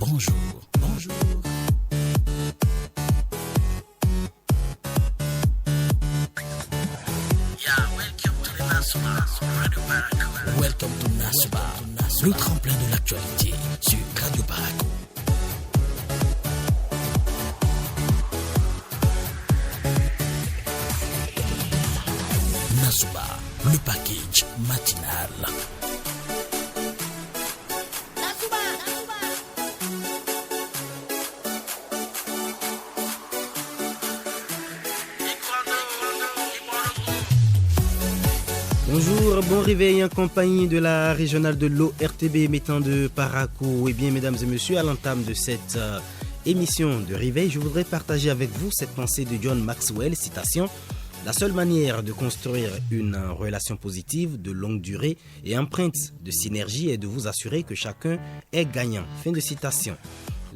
bonjour. Welcome to Nasuba, le tremplin de l'actualité sur Radio Paraco. Nasuba, le package matinal. Bonjour, bon réveil en compagnie de la régionale de l'ORTB mettant de Paraco. Eh bien, mesdames et messieurs, à l'entame de cette émission de réveil, je voudrais partager avec vous cette pensée de John Maxwell, citation: « La seule manière de construire une relation positive de longue durée et empreinte de synergie est de vous assurer que chacun est gagnant. » Fin de citation.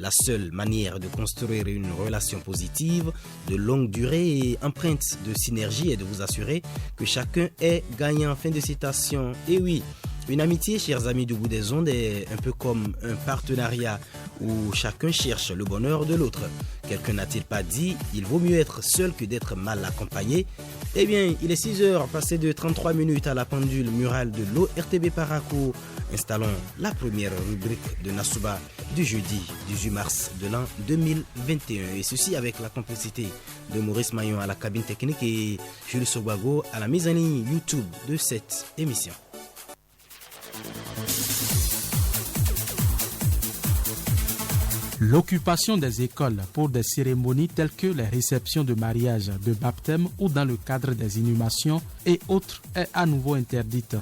La seule manière de construire une relation positive de longue durée et empreinte de synergie est de vous assurer que chacun est gagnant. Fin de citation. Et oui, une amitié, chers amis du bout des ondes, est un peu comme un partenariat où chacun cherche le bonheur de l'autre. Quelqu'un n'a-t-il pas dit « Il vaut mieux être seul que d'être mal accompagné ?» Eh bien, il est 6h, passé de 33 minutes à la pendule murale de l'ORTB Paraco. Installons la première rubrique de Nasuba du jeudi 18 mars de l'an 2021. Et ceci avec la complicité de Maurice Maillon à la cabine technique et Jules Sobago à la mise en ligne YouTube de cette émission. L'occupation des écoles pour des cérémonies telles que les réceptions de mariage, de baptême ou dans le cadre des inhumations et autres est à nouveau interdite.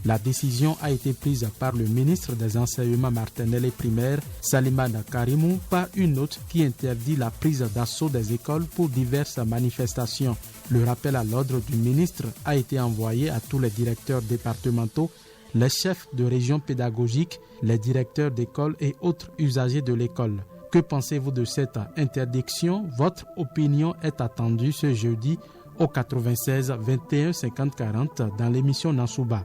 La décision a été prise par le ministre des Enseignements maternels et primaires, Salimane Karimou, par une note qui interdit la prise d'assaut des écoles pour diverses manifestations. Le rappel à l'ordre du ministre a été envoyé à tous les directeurs départementaux, les chefs de région pédagogiques, les directeurs d'école et autres usagers de l'école. Que pensez-vous de cette interdiction? Votre opinion est attendue ce jeudi au 96 21 50 40 dans l'émission Nasuba.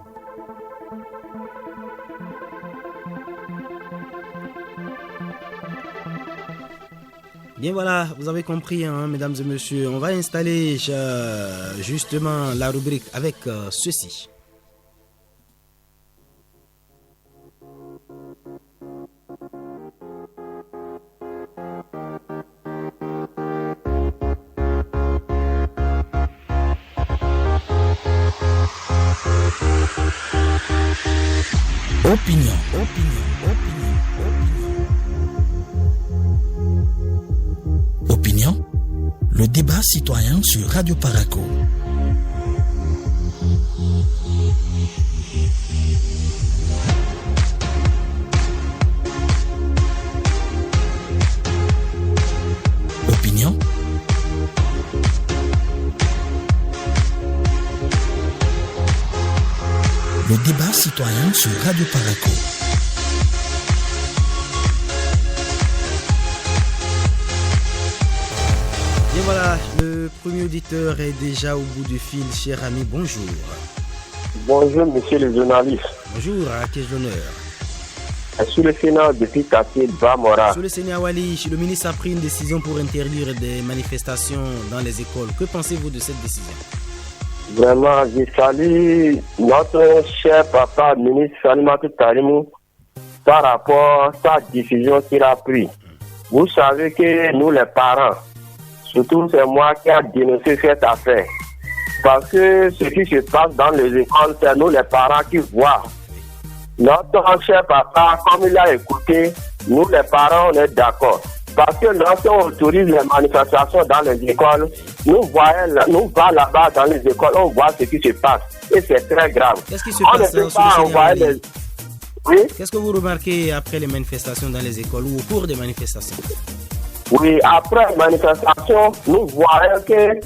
Bien voilà, vous avez compris, mesdames et messieurs. On va installer justement la rubrique avec ceci. Opinion. Opinion, le débat citoyen sur Radio Paraco. Opinion. Le débat citoyen sur Radio Paraco. Et voilà, le premier auditeur est déjà au bout du fil. Cher ami, bonjour. Bonjour, monsieur le journaliste. Bonjour, à qui ai-je l'honneur? Sous le Sénat depuis Kassé, Bamora. Sous le Sénat Wali, le ministre a pris une décision pour interdire des manifestations dans les écoles. Que pensez-vous de cette décision? Vraiment, je salue notre cher papa, ministre Salimane Karimou, par rapport à sa décision qu'il a prise. Vous savez que nous, les parents, surtout c'est moi qui a dénoncé cette affaire. Parce que ce qui se passe dans les écoles, c'est nous, les parents, qui voient. Notre cher papa, comme il a écouté, nous, les parents, on est d'accord. Parce que lorsqu'on autorise les manifestations dans les écoles, nous voyons là-bas dans les écoles, on voit ce qui se passe. Et c'est très grave. Qu'est-ce qui se passe sur le Sénat? Oui? Qu'est-ce que vous remarquez après les manifestations dans les écoles ou au cours des manifestations? Oui, après les manifestations, nous voyons que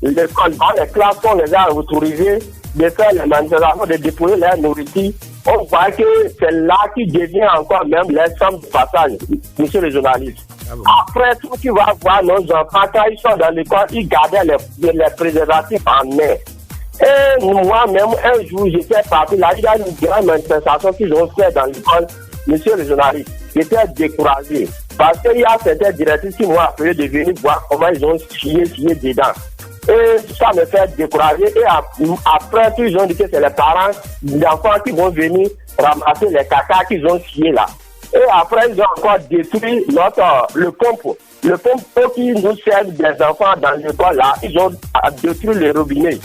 l'école, dans les classes, on les a autorisées de faire les manifestations, de déposer leur nourriture. On voit que c'est là qui devient encore même les centres de passage, monsieur le journaliste. Ah bon? Après tout, tu vas voir nos enfants, quand ils sont dans l'école, ils gardaient les préservatifs en main. Et moi-même, un jour, j'étais parti là, il y a une grande manifestation qu'ils ont fait dans l'école. monsieur le journaliste, j'étais découragé. Parce qu'il y a certains directrices qui m'ont appelé de venir voir comment ils ont scié dedans. Et ça me fait décourager. Et après, ils ont dit que c'est les parents d'enfants qui vont venir ramasser les caca qu'ils ont sciés là. Et après, ils ont encore détruit le pompe. Le pompe qui nous sert des enfants dans l'école là, ils ont détruit les robinets.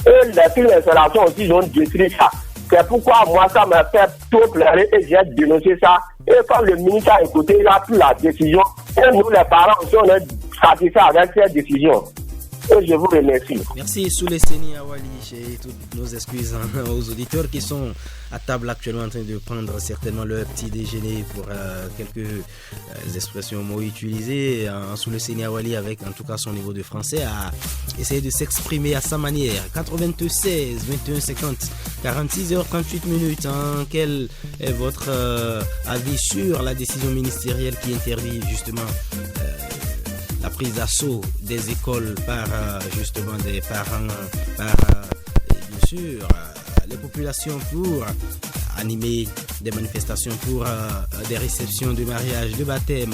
Et les filles d'installation aussi, ils ont détruit ça. C'est pourquoi moi, ça m'a fait trop pleurer et j'ai dénoncé ça. Et quand le ministre a écouté, il a pris la décision. Et nous, les parents aussi, on est satisfaits avec cette décision. Et je vous remercie. Merci Soulesseni Awali. J'ai toutes nos excuses aux auditeurs qui sont à table actuellement en train de prendre certainement leur petit déjeuner pour quelques expressions mots utilisés. Soulesseni Awali, avec en tout cas son niveau de français, a essayé de s'exprimer à sa manière. 96 21 50 46h38 minutes. Quel est votre avis sur la décision ministérielle qui interdit justement la prise d'assaut des écoles par justement des parents, par bien sûr les populations pour animer des manifestations pour des réceptions de mariage, de baptême,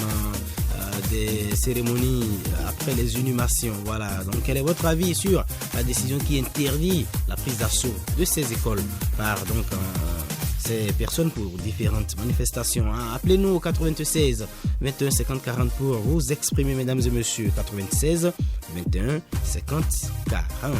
des cérémonies après les inhumations. Voilà. Donc quel est votre avis sur la décision qui interdit la prise d'assaut de ces écoles par donc ces personnes pour différentes manifestations? Appelez-nous au 96 21 50 40 pour vous exprimer, mesdames et messieurs. 96 21 50 40.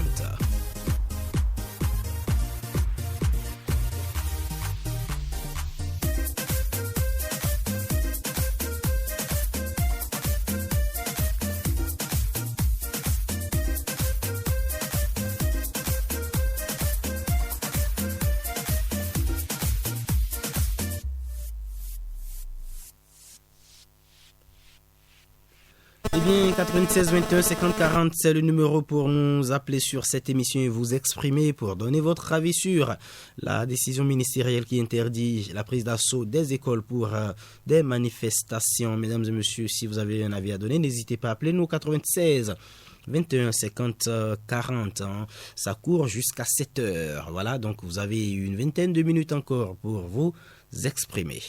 Eh bien, 96 21 50 40, c'est le numéro pour nous appeler sur cette émission et vous exprimer pour donner votre avis sur la décision ministérielle qui interdit la prise d'assaut des écoles pour des manifestations. Mesdames et messieurs, si vous avez un avis à donner, n'hésitez pas à appeler nous 96 21 50 40. Ça court jusqu'à 7 heures. Voilà, donc vous avez une vingtaine de minutes encore pour vous exprimer.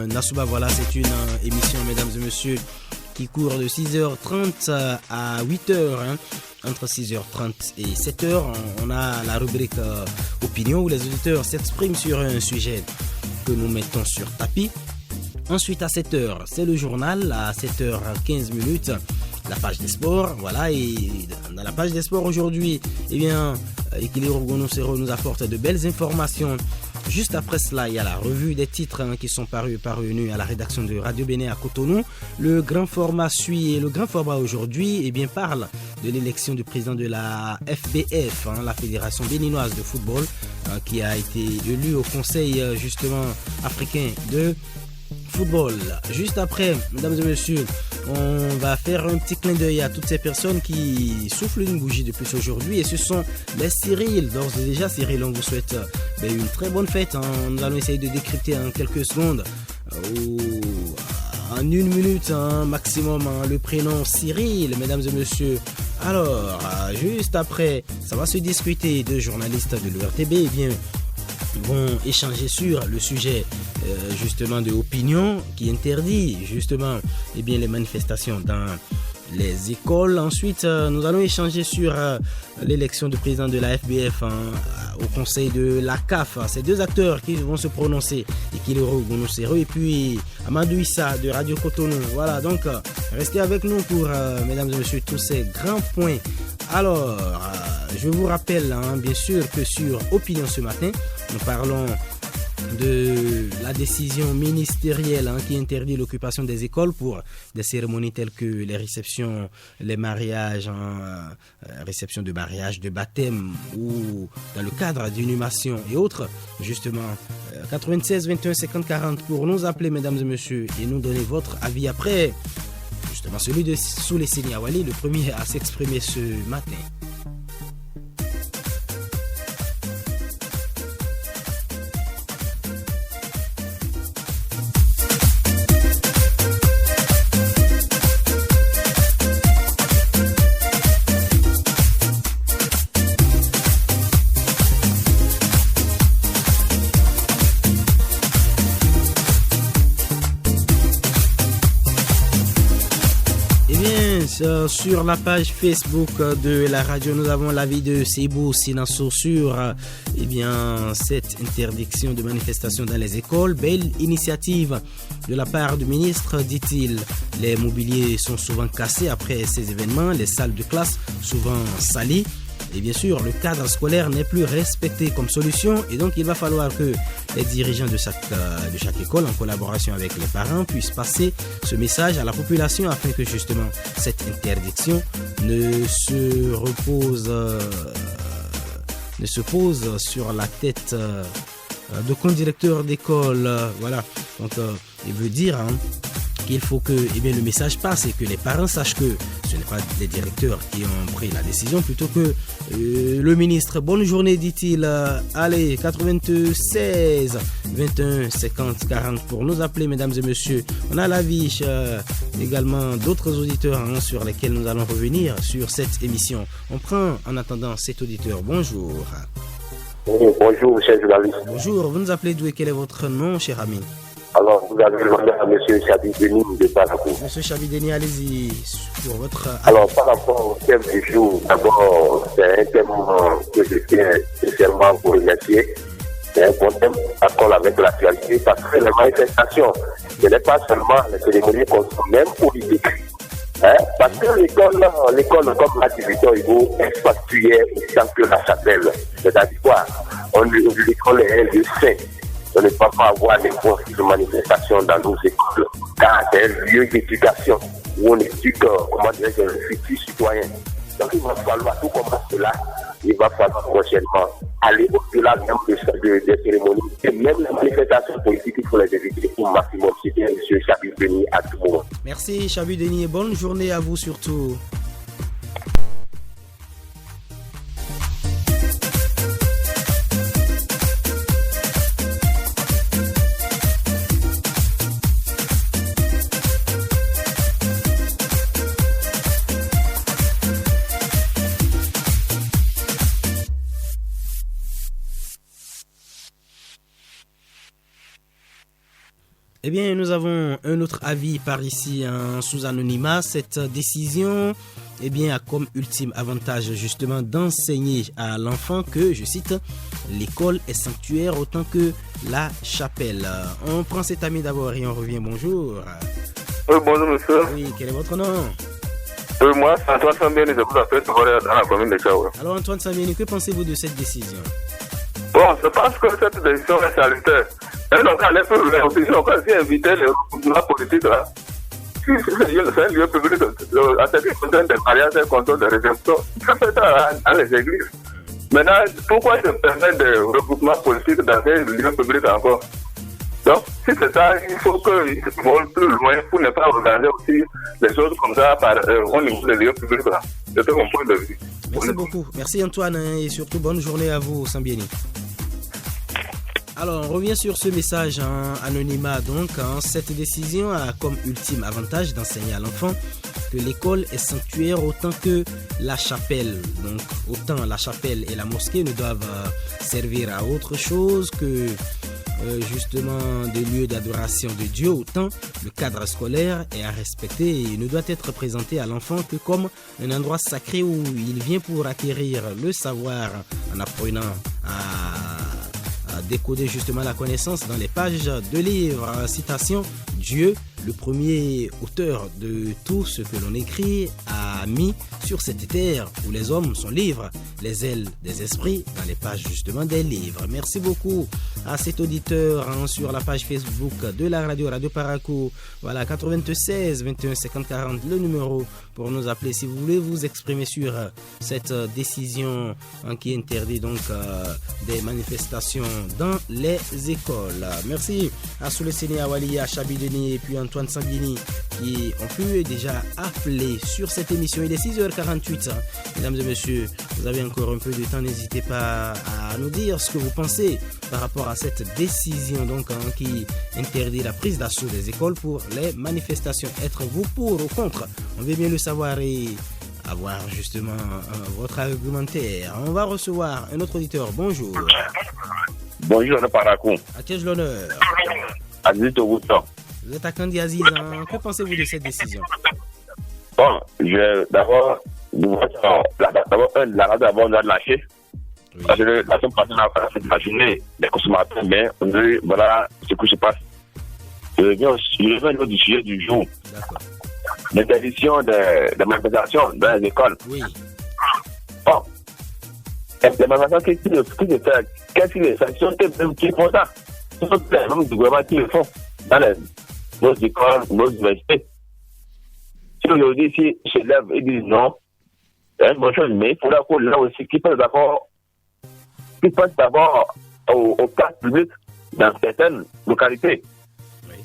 Nasuba, voilà, c'est une émission, mesdames et messieurs, qui court de 6h30 à 8h. Entre 6h30 et 7h, on a la rubrique opinion où les auditeurs s'expriment sur un sujet que nous mettons sur tapis. Ensuite, à 7h, c'est le journal. À 7h15 minutes, la page des sports. Voilà, et dans la page des sports aujourd'hui, eh bien, Équilibre Gonocero nous apporte de belles informations. Juste après cela, il y a la revue des titres qui sont parvenus à la rédaction de Radio Bénin à Cotonou. Le grand format suit et le grand format aujourd'hui eh bien, parle de l'élection du président de la FBF, la Fédération béninoise de football, qui a été élu au Conseil justement africain de football. Juste après, mesdames et messieurs, on va faire un petit clin d'œil à toutes ces personnes qui soufflent une bougie de plus aujourd'hui, et ce sont les Cyril. D'ores et déjà, Cyril, on vous souhaite une très bonne fête. Nous allons essayer de décrypter en quelques secondes ou en une minute maximum le prénom Cyril, mesdames et messieurs. Alors, juste après, ça va se discuter de journalistes de l'ORTB. Eh bien, vont échanger sur le sujet justement de opinion qui interdit justement les manifestations dans les écoles. Ensuite, nous allons échanger sur l'élection du président de la FBF au conseil de la CAF. Ces deux acteurs qui vont se prononcer et qui le reconnaîtront. Et puis Amadou Issa de Radio Cotonou. Voilà, donc restez avec nous pour, mesdames et messieurs, tous ces grands points. Alors, je vous rappelle bien sûr que sur Opinion ce matin, nous parlons de la décision ministérielle qui interdit l'occupation des écoles pour des cérémonies telles que les réceptions, les mariages, réception de mariage, de baptême ou dans le cadre d'inhumation et autres. Justement, 96 21 50 40 pour nous appeler, mesdames et messieurs, et nous donner votre avis après. Justement, celui de Soulé Seniawali, le premier à s'exprimer ce matin. Sur la page Facebook de la radio, nous avons l'avis de Seibou Sinasso sur cette interdiction de manifestation dans les écoles. Belle initiative de la part du ministre, dit-il. Les mobiliers sont souvent cassés après ces événements, les salles de classe souvent salies. Et bien sûr, le cadre scolaire n'est plus respecté comme solution et donc il va falloir que les dirigeants de chaque école, en collaboration avec les parents, puissent passer ce message à la population afin que justement cette interdiction ne se pose sur la tête de co-directeur d'école. Voilà, donc il veut dire qu'il faut que le message passe et que les parents sachent que ce n'est pas les directeurs qui ont pris la décision plutôt que le ministre. Bonne journée, dit-il. Allez, 96 21 50 40 pour nous appeler, mesdames et messieurs. On a l'avis également d'autres auditeurs sur lesquels nous allons revenir sur cette émission. On prend en attendant cet auditeur. Bonjour. Oui, bonjour, cher journaliste. Bonjour, vous nous appelez d'où et quel est votre nom, cher ami? Alors, vous avez demandé à M. Chabi Denis de Parakou. M. Chabi Denis, allez-y sur votre... Alors, par rapport au thème du jour, d'abord, c'est un thème que je tiens spécialement pour remercier. C'est un bon thème, accord avec l'actualité, parce que les manifestations, ce n'est pas seulement les cérémonies qu'on sont même politiques. Parce que l'école comme l'activité au niveau expatriée autant que la chapelle. C'est-à-dire quoi? L'école est un lieu sain. On ne peut pas avoir des forces de manifestation dans nos écoles, car c'est un lieu d'éducation où on éduque, le futur citoyen. Donc il va falloir tout comme cela, il va falloir prochainement aller au-delà même des cérémonies et même les manifestations politiques, il faut les éviter au maximum. C'était M. Chabi Denis à tout moment. Merci Chabi Denis et bonne journée à vous surtout. Eh bien, nous avons un autre avis par ici sous anonymat. Cette décision a comme ultime avantage justement d'enseigner à l'enfant que, je cite, l'école est sanctuaire autant que la chapelle. On prend cet ami d'abord et on revient. Bonjour. Oui, bonjour monsieur. Oui, quel est votre nom? Moi, c'est Antoine Sambieni, je vous appelle dans la commune de Chao. Alors Antoine Sambieni, que pensez-vous de cette décision? Bon, je pense que cette décision est salutaire. Et donc, on peut aussi inviter les groupements politiques là. Si c'est un lieu public, à ce qui concerne des mariages et contrôle de réception, ça fait ça dans les églises. Maintenant, pourquoi se permettre des regroupements politiques dans un lieu public encore? Donc, si c'est ça, il faut qu'ils vont plus loin pour ne pas organiser aussi les choses comme ça au niveau des lieux publics là. C'est mon point de vue. Merci beaucoup. Merci Antoine et surtout bonne journée à vous, Sambieni. Alors, on revient sur ce message anonymat. Donc, cette décision a comme ultime avantage d'enseigner à l'enfant que l'école est sanctuaire autant que la chapelle. Donc autant la chapelle et la mosquée ne doivent servir à autre chose que justement des lieux d'adoration de Dieu, autant le cadre scolaire est à respecter et ne doit être présenté à l'enfant que comme un endroit sacré où il vient pour acquérir le savoir en apprenant à décoder justement la connaissance dans les pages de livres. Citation: Dieu, le premier auteur de tout ce que l'on écrit, a mis sur cette terre où les hommes sont libres les ailes des esprits dans les pages justement des livres. Merci beaucoup à cet auditeur sur la page Facebook de la radio Paracou. Voilà, 96 21 50 40 le numéro pour nous appeler si vous voulez vous exprimer sur cette décision qui interdit donc des manifestations dans les écoles. Merci à Soulesseni Awali, à Chabi Denis et puis Antoine Sanguini qui ont pu déjà appeler sur cette émission. Il est 6h48. Mesdames et messieurs, vous avez encore un peu de temps, n'hésitez pas à nous dire ce que vous pensez par rapport à cette décision donc qui interdit la prise d'assaut des écoles pour les manifestations. Êtes-vous pour ou contre? On veut bien le savoir et avoir justement votre argumentaire. On va recevoir un autre auditeur. Bonjour. Bonjour, Paracou. À qui ai-je l'honneur? Aziz Togoutsan. Vous êtes à Kandi Aziz. Que pensez-vous de cette décision? Bon, d'abord, la radio avant on a lâché. Oui. Parce que la semaine passée, on a fait imaginer les consommateurs, mais on dit, voilà ce qui se passe. Je reviens au sujet du jour. D'accord. L'interdiction des manifestations dans les écoles. Oui. Bon, les manifestations qu'est-ce que les sanctions qui font ça? Ce sont les membres du gouvernement qui le font dans nos écoles, nos universités. Si aujourd'hui, si se lèvent et disent non, c'est une bonne chose, mais il faudra qu'on là aussi qui pense d'abord au cadre public dans certaines localités. Oui.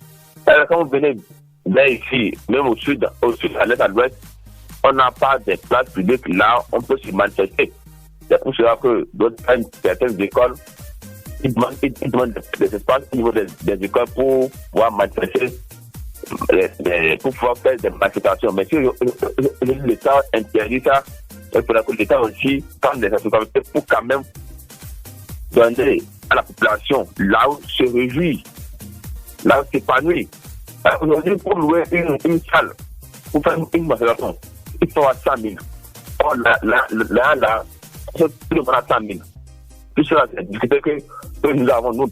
Alors, quand vous venez là ici, même au sud, à l'est, à l'ouest, on n'a pas de places publiques là, on peut se manifester. C'est pour cela que certaines écoles, ils demandent des espaces au niveau des écoles pour pouvoir manifester, pour pouvoir faire des manifestations. Mais si l'État interdit ça, il faudra que l'État aussi prenne des responsabilités pour quand même donner à la population là où se réjouit, là où s'épanouit. Aujourd'hui, pour louer une salle, pour faire une manifestation, il faut à 100 000. Or, là, tout le monde a 100 000. Tout cela, c'est discuter que nous avons, nous,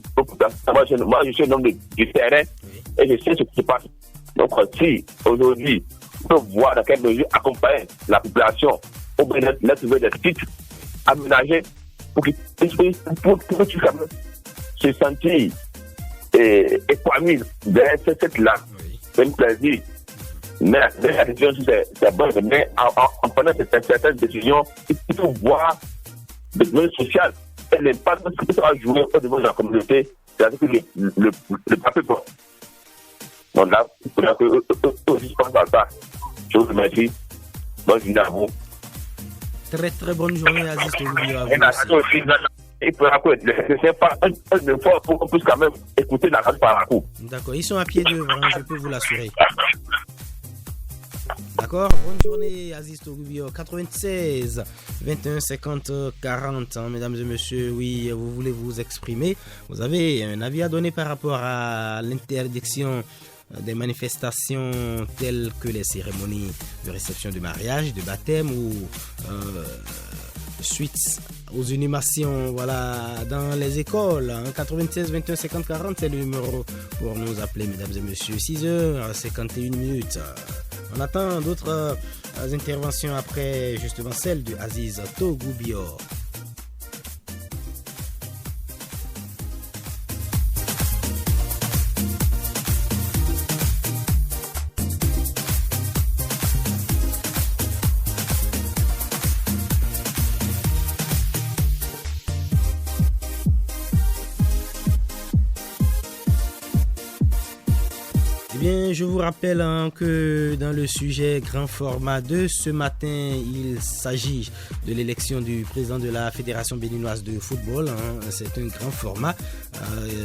moi, je suis un homme du terrain et je sais ce qui se passe. Donc, si aujourd'hui, on peut voir dans quelle mesure accompagner la population, ou bien leur trouver des sites aménagés pour qu'ils puissent quand même se sentir épanoui derrière cette là. C'est un plaisir. Mais la décision, c'est bon, mais en prenant certaines décisions, il faut voir le domaine social et l'impact que ça va jouer au niveau de la communauté, c'est-à-dire que le papier bon. Donc là, il faudra que je pense à ça. Je vous remercie. Bonne journée à vous. Très très bonne journée, Aziz Togoutsan. Il faudra que c'est pas un effort pour qu'on puisse quand même écouter la radio Paracou. D'accord, ils sont à pied d'œuvre, je peux vous l'assurer. D'accord, bonne journée Aziz Togoutsan. 96 21 50 40, mesdames et messieurs, oui, vous voulez vous exprimer. Vous avez un avis à donner par rapport à l'interdiction des manifestations telles que les cérémonies de réception de mariage, de baptême ou suite aux inhumations, voilà, dans les écoles. 96 21 50 40, c'est le numéro pour nous appeler, mesdames et messieurs. 6h51 minutes. On attend d'autres interventions après justement celle de Aziz Togoutsan. Bien, je vous rappelle que dans le sujet grand format de ce matin, il s'agit de l'élection du président de la Fédération béninoise de football. C'est un grand format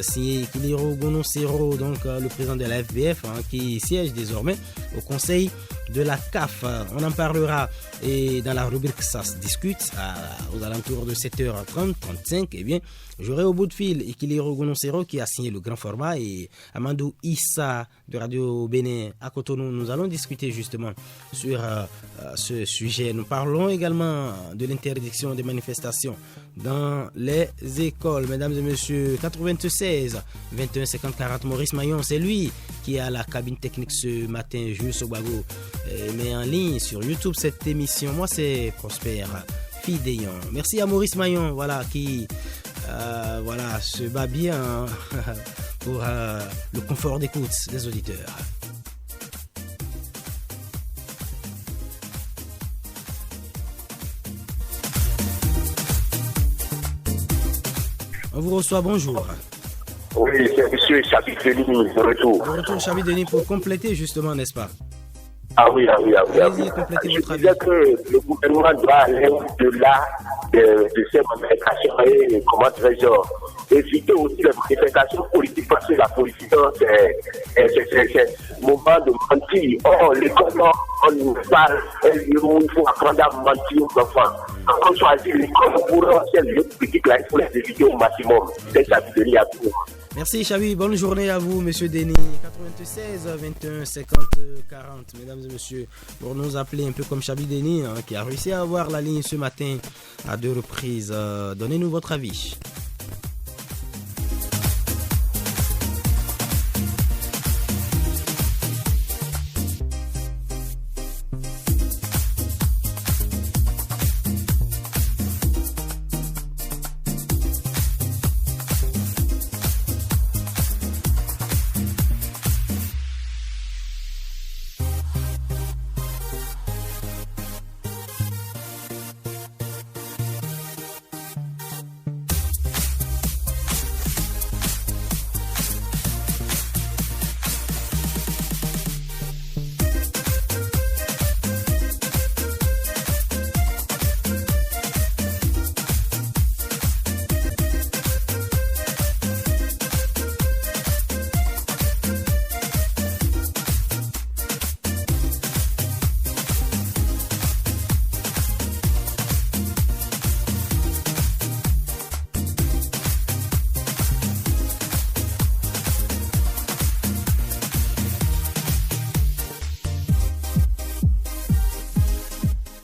signé Kiliro Gonosero, donc le président de la FBF, qui siège désormais au Conseil de la CAF. On en parlera et dans la rubrique Ça se discute aux alentours de 7h30, 35. Eh bien, j'aurai au bout de fil Ikili Rogonocero qui a signé le grand format et Amadou Issa de Radio Bénin à Cotonou. Nous allons discuter justement sur ce sujet. Nous parlons également de l'interdiction des manifestations dans les écoles. Mesdames et messieurs, 96 21 50 40, Maurice Maillon, c'est lui qui est à la cabine technique ce matin. Jules Sobago met en ligne sur YouTube cette émission. Moi, c'est Prosper Fidéon. Merci à Maurice Maillon, voilà, qui se bat bien pour le confort d'écoute des auditeurs. On vous reçoit, bonjour. Oui, c'est monsieur Chabi Denis, de retour. De retour, Chabi Denis, pour compléter justement, n'est-ce pas? Oui. Allez-y, complétez votre avis. Je disais que le gouvernement doit aller au-delà de ces manifestations et comment dirais-je, éviter aussi les manifestations politiques parce que la politique, c'est moment de mentir. Or, l'école, on nous parle, il faut apprendre à mentir aux enfants. Quand on choisit l'école pour ces lieux politiques, là, il faut les éviter au maximum. C'est ça qui devient à tout. Merci Chabi, bonne journée à vous, monsieur Denis. 96 21 50 40, mesdames et messieurs, pour nous appeler un peu comme Chabi Denis, qui a réussi à avoir la ligne ce matin à 2 reprises. Donnez-nous votre avis.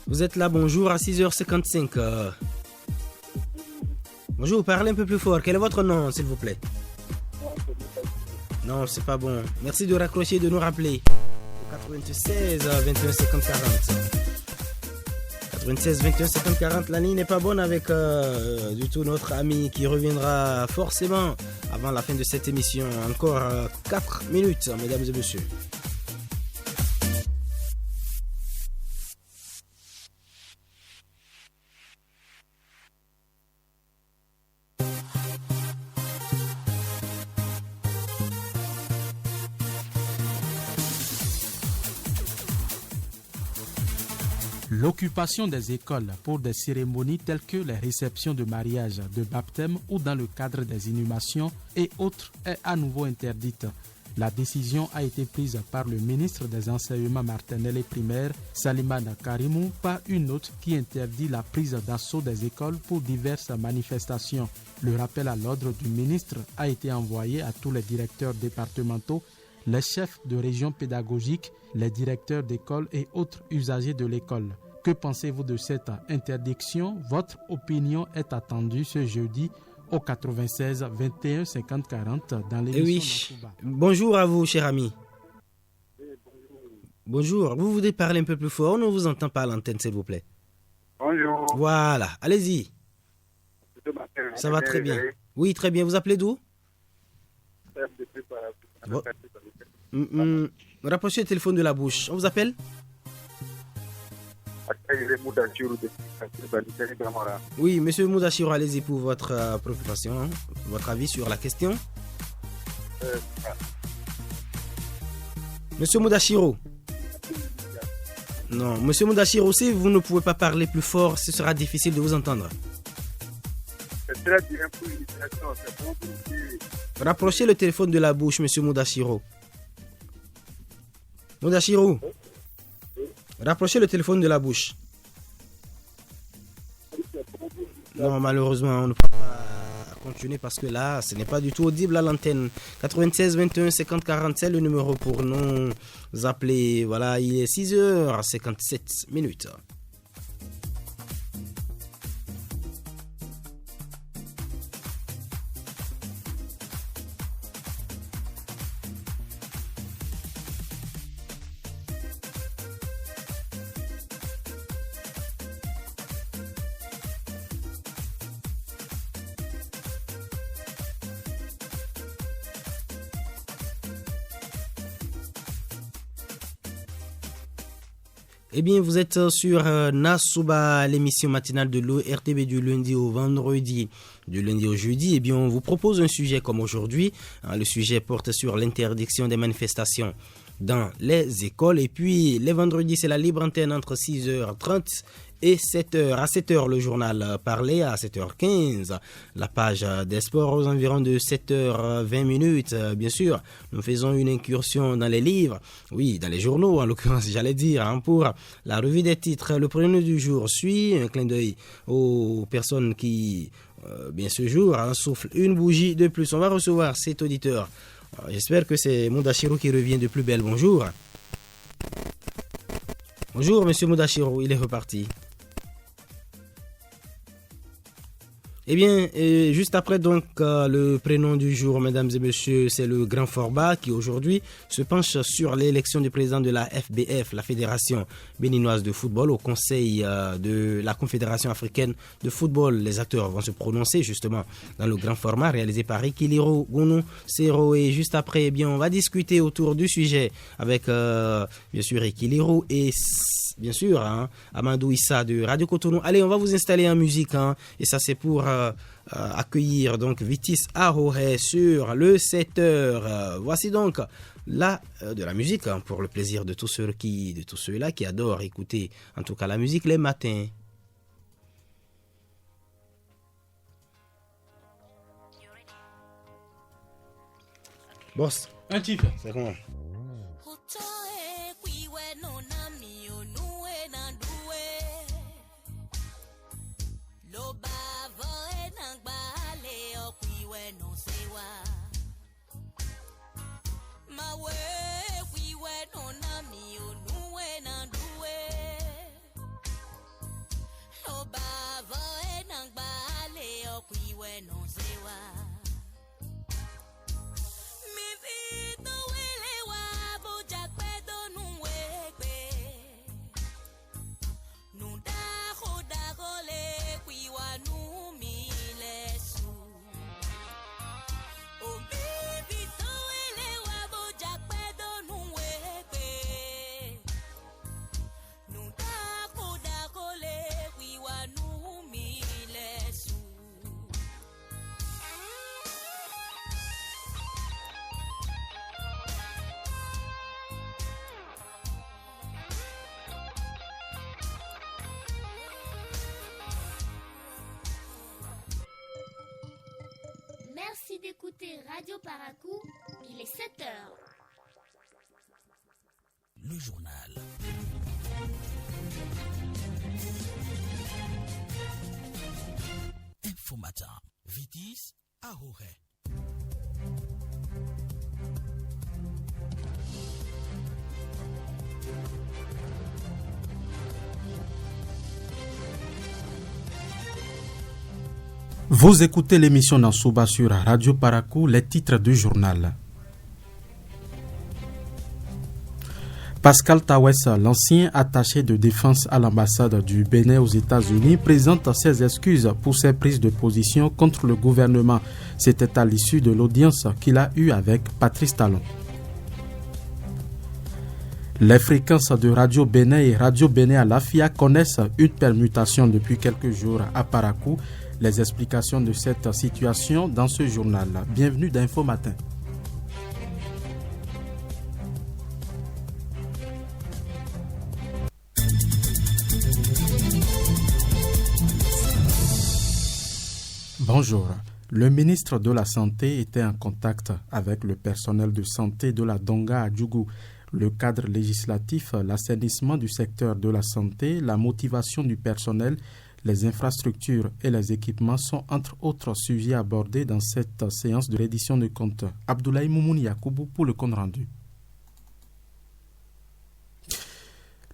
Vous êtes là, bonjour, à 6h55. Bonjour, parlez un peu plus fort. Quel est votre nom, s'il vous plaît? Non, c'est pas bon. Merci de raccrocher, de nous rappeler. 96 21 50 40. 96 21 50 40. La ligne n'est pas bonne avec du tout notre ami qui reviendra forcément avant la fin de cette émission. Encore 4 minutes, mesdames et messieurs. L'occupation des écoles pour des cérémonies telles que les réceptions de mariage, de baptême ou dans le cadre des inhumations et autres est à nouveau interdite. La décision a été prise par le ministre des Enseignements maternels et primaires, Salimane Karimou, par une note qui interdit la prise d'assaut des écoles pour diverses manifestations. Le rappel à l'ordre du ministre a été envoyé à tous les directeurs départementaux, les chefs de région pédagogiques, les directeurs d'école et autres usagers de l'école. Que pensez-vous de cette interdiction? Votre opinion est attendue ce jeudi au 96 21 50 40 dans l'émission. Oui. Bonjour à vous, cher ami. Bonjour. Vous voulez parler un peu plus fort? On ne vous entend pas à l'antenne, s'il vous plaît. Bonjour. Voilà, allez-y. Ça va très bien. Oui, très bien. Vous appelez d'où? Rapprochez le téléphone de la bouche. On vous appelle? Oui, monsieur Moudachiro, allez-y pour votre préoccupation, votre avis sur la question. Monsieur Moudachiro. Non, monsieur Moudachiro, si vous ne pouvez pas parler plus fort, ce sera difficile de vous entendre. Rapprochez le téléphone de la bouche, monsieur Moudachiro. Moudachiro. Rapprochez le téléphone de la bouche. Non, malheureusement, on ne peut pas continuer parce que là, ce n'est pas du tout audible à l'antenne. 96 21 50 47, le numéro pour nous appeler. Voilà, il est 6h57. Eh bien, vous êtes sur Nasuba, l'émission matinale de l'ORTB du lundi au vendredi, du lundi au jeudi. Eh bien, on vous propose un sujet comme aujourd'hui. Le sujet porte sur l'interdiction des manifestations dans les écoles. Et puis, les vendredis, c'est la libre antenne entre 6h30 et 7h. À 7h, le journal parlé. À 7h15, la page des sports aux environs de 7h20. Bien sûr, nous faisons une incursion dans les livres. Oui, dans les journaux, en l'occurrence, j'allais dire, pour la revue des titres. Le prénom du jour suit. Un clin d'œil aux personnes qui, bien ce jour, soufflent une bougie de plus. On va recevoir cet auditeur. J'espère que c'est Moudachiro qui revient de plus belle. Bonjour. Bonjour, monsieur Moudachiro, il est reparti. Eh bien, juste après donc le prénom du jour, mesdames et messieurs, c'est le Grand Forbat qui aujourd'hui se penche sur l'élection du président de la FBF, la Fédération béninoise de football, au Conseil de la Confédération africaine de football. Les acteurs vont se prononcer justement dans le grand format réalisé par Ekiliro Gounou Sero. Et juste après, eh bien, on va discuter autour du sujet avec bien sûr Ekiliro et bien sûr Amadou Issa de Radio Cotonou. Allez, on va vous installer en musique et ça c'est pour accueillir donc Vitis Ahoré sur le 7h. Voici donc de la musique pour le plaisir de tous ceux-là qui adorent écouter en tout cas la musique les matins. Boss, un titre. C'est comment? Merci d'écouter Radio Paracou, il est 7h. Le journal. Info Matin. Vitis Ahoré. Vous écoutez l'émission Nansouba sur Radio Paracou, les titres du journal. Pascal Tawès, l'ancien attaché de défense à l'ambassade du Bénin aux États-Unis, présente ses excuses pour ses prises de position contre le gouvernement. C'était à l'issue de l'audience qu'il a eue avec Patrice Talon. Les fréquences de Radio Bénin et Radio Bénin à l'Afia connaissent une permutation depuis quelques jours à Paracou. Les explications de cette situation dans ce journal. Bienvenue d'Info Matin. Bonjour. Le ministre de la Santé était en contact avec le personnel de santé de la Donga à Djougou. Le cadre législatif, l'assainissement du secteur de la santé, la motivation du personnel, les infrastructures et les équipements sont entre autres sujets abordés dans cette séance de reddition de comptes. Abdoulaye Moumouni Yakoubou pour le compte rendu.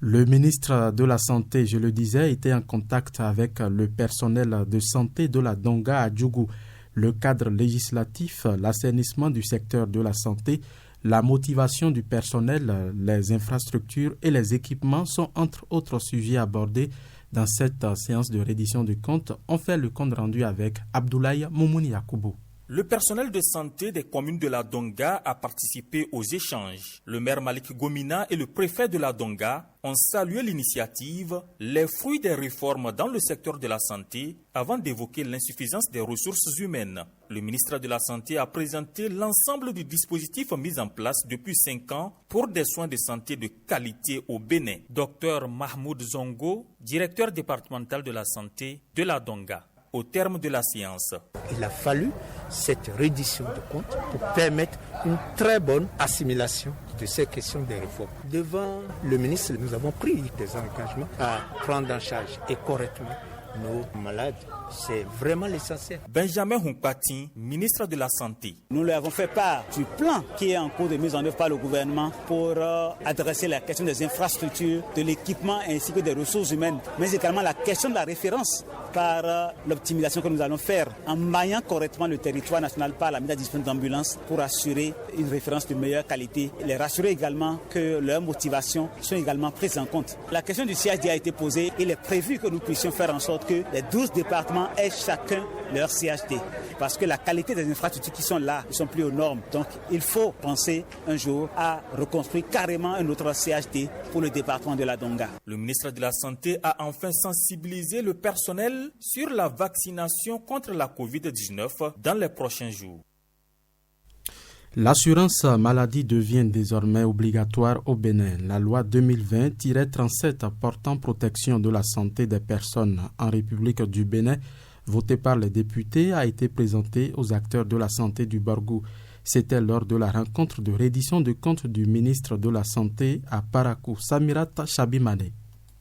Le ministre de la Santé, je le disais, était en contact avec le personnel de santé de la Donga à Djougou. Le cadre législatif, l'assainissement du secteur de la santé, la motivation du personnel, les infrastructures et les équipements sont entre autres sujets abordés dans cette séance de reddition de comptes. On fait le compte rendu avec Abdoulaye Moumouni Yakoubou. Le personnel de santé des communes de la Donga a participé aux échanges. Le maire Malik Gomina et le préfet de la Donga ont salué l'initiative, les fruits des réformes dans le secteur de la santé, avant d'évoquer l'insuffisance des ressources humaines. Le ministre de la Santé a présenté l'ensemble du dispositif mis en place depuis 5 ans pour des soins de santé de qualité au Bénin. Dr Mahmoud Zongo, directeur départemental de la santé de la Donga. Au terme de la séance, il a fallu cette reddition de comptes pour permettre une très bonne assimilation de ces questions des réformes. Devant le ministre, nous avons pris des engagements à prendre en charge et correctement nos malades. C'est vraiment l'essentiel. Benjamin Hunkpati, ministre de la Santé. Nous lui avons fait part du plan qui est en cours de mise en œuvre par le gouvernement pour adresser la question des infrastructures, de l'équipement ainsi que des ressources humaines, mais également la question de la référence par l'optimisation que nous allons faire en maillant correctement le territoire national par la mise à disposition d'ambulances pour assurer une référence de meilleure qualité. Les rassurer également que leurs motivations sont également prises en compte. La question du CHD a été posée. Il est prévu que nous puissions faire en sorte que les 12 départements aient chacun leur CHD. Parce que la qualité des infrastructures qui sont là ne sont plus aux normes. Donc il faut penser un jour à reconstruire carrément un autre CHD pour le département de la Donga. Le ministre de la Santé a enfin sensibilisé le personnel sur la vaccination contre la COVID-19 dans les prochains jours. L'assurance maladie devient désormais obligatoire au Bénin. La loi 2020-37 portant protection de la santé des personnes en République du Bénin, votée par les députés, a été présentée aux acteurs de la santé du Bargou. C'était lors de la rencontre de reddition de comptes du ministre de la Santé à Parakou, Samirat Chabimane.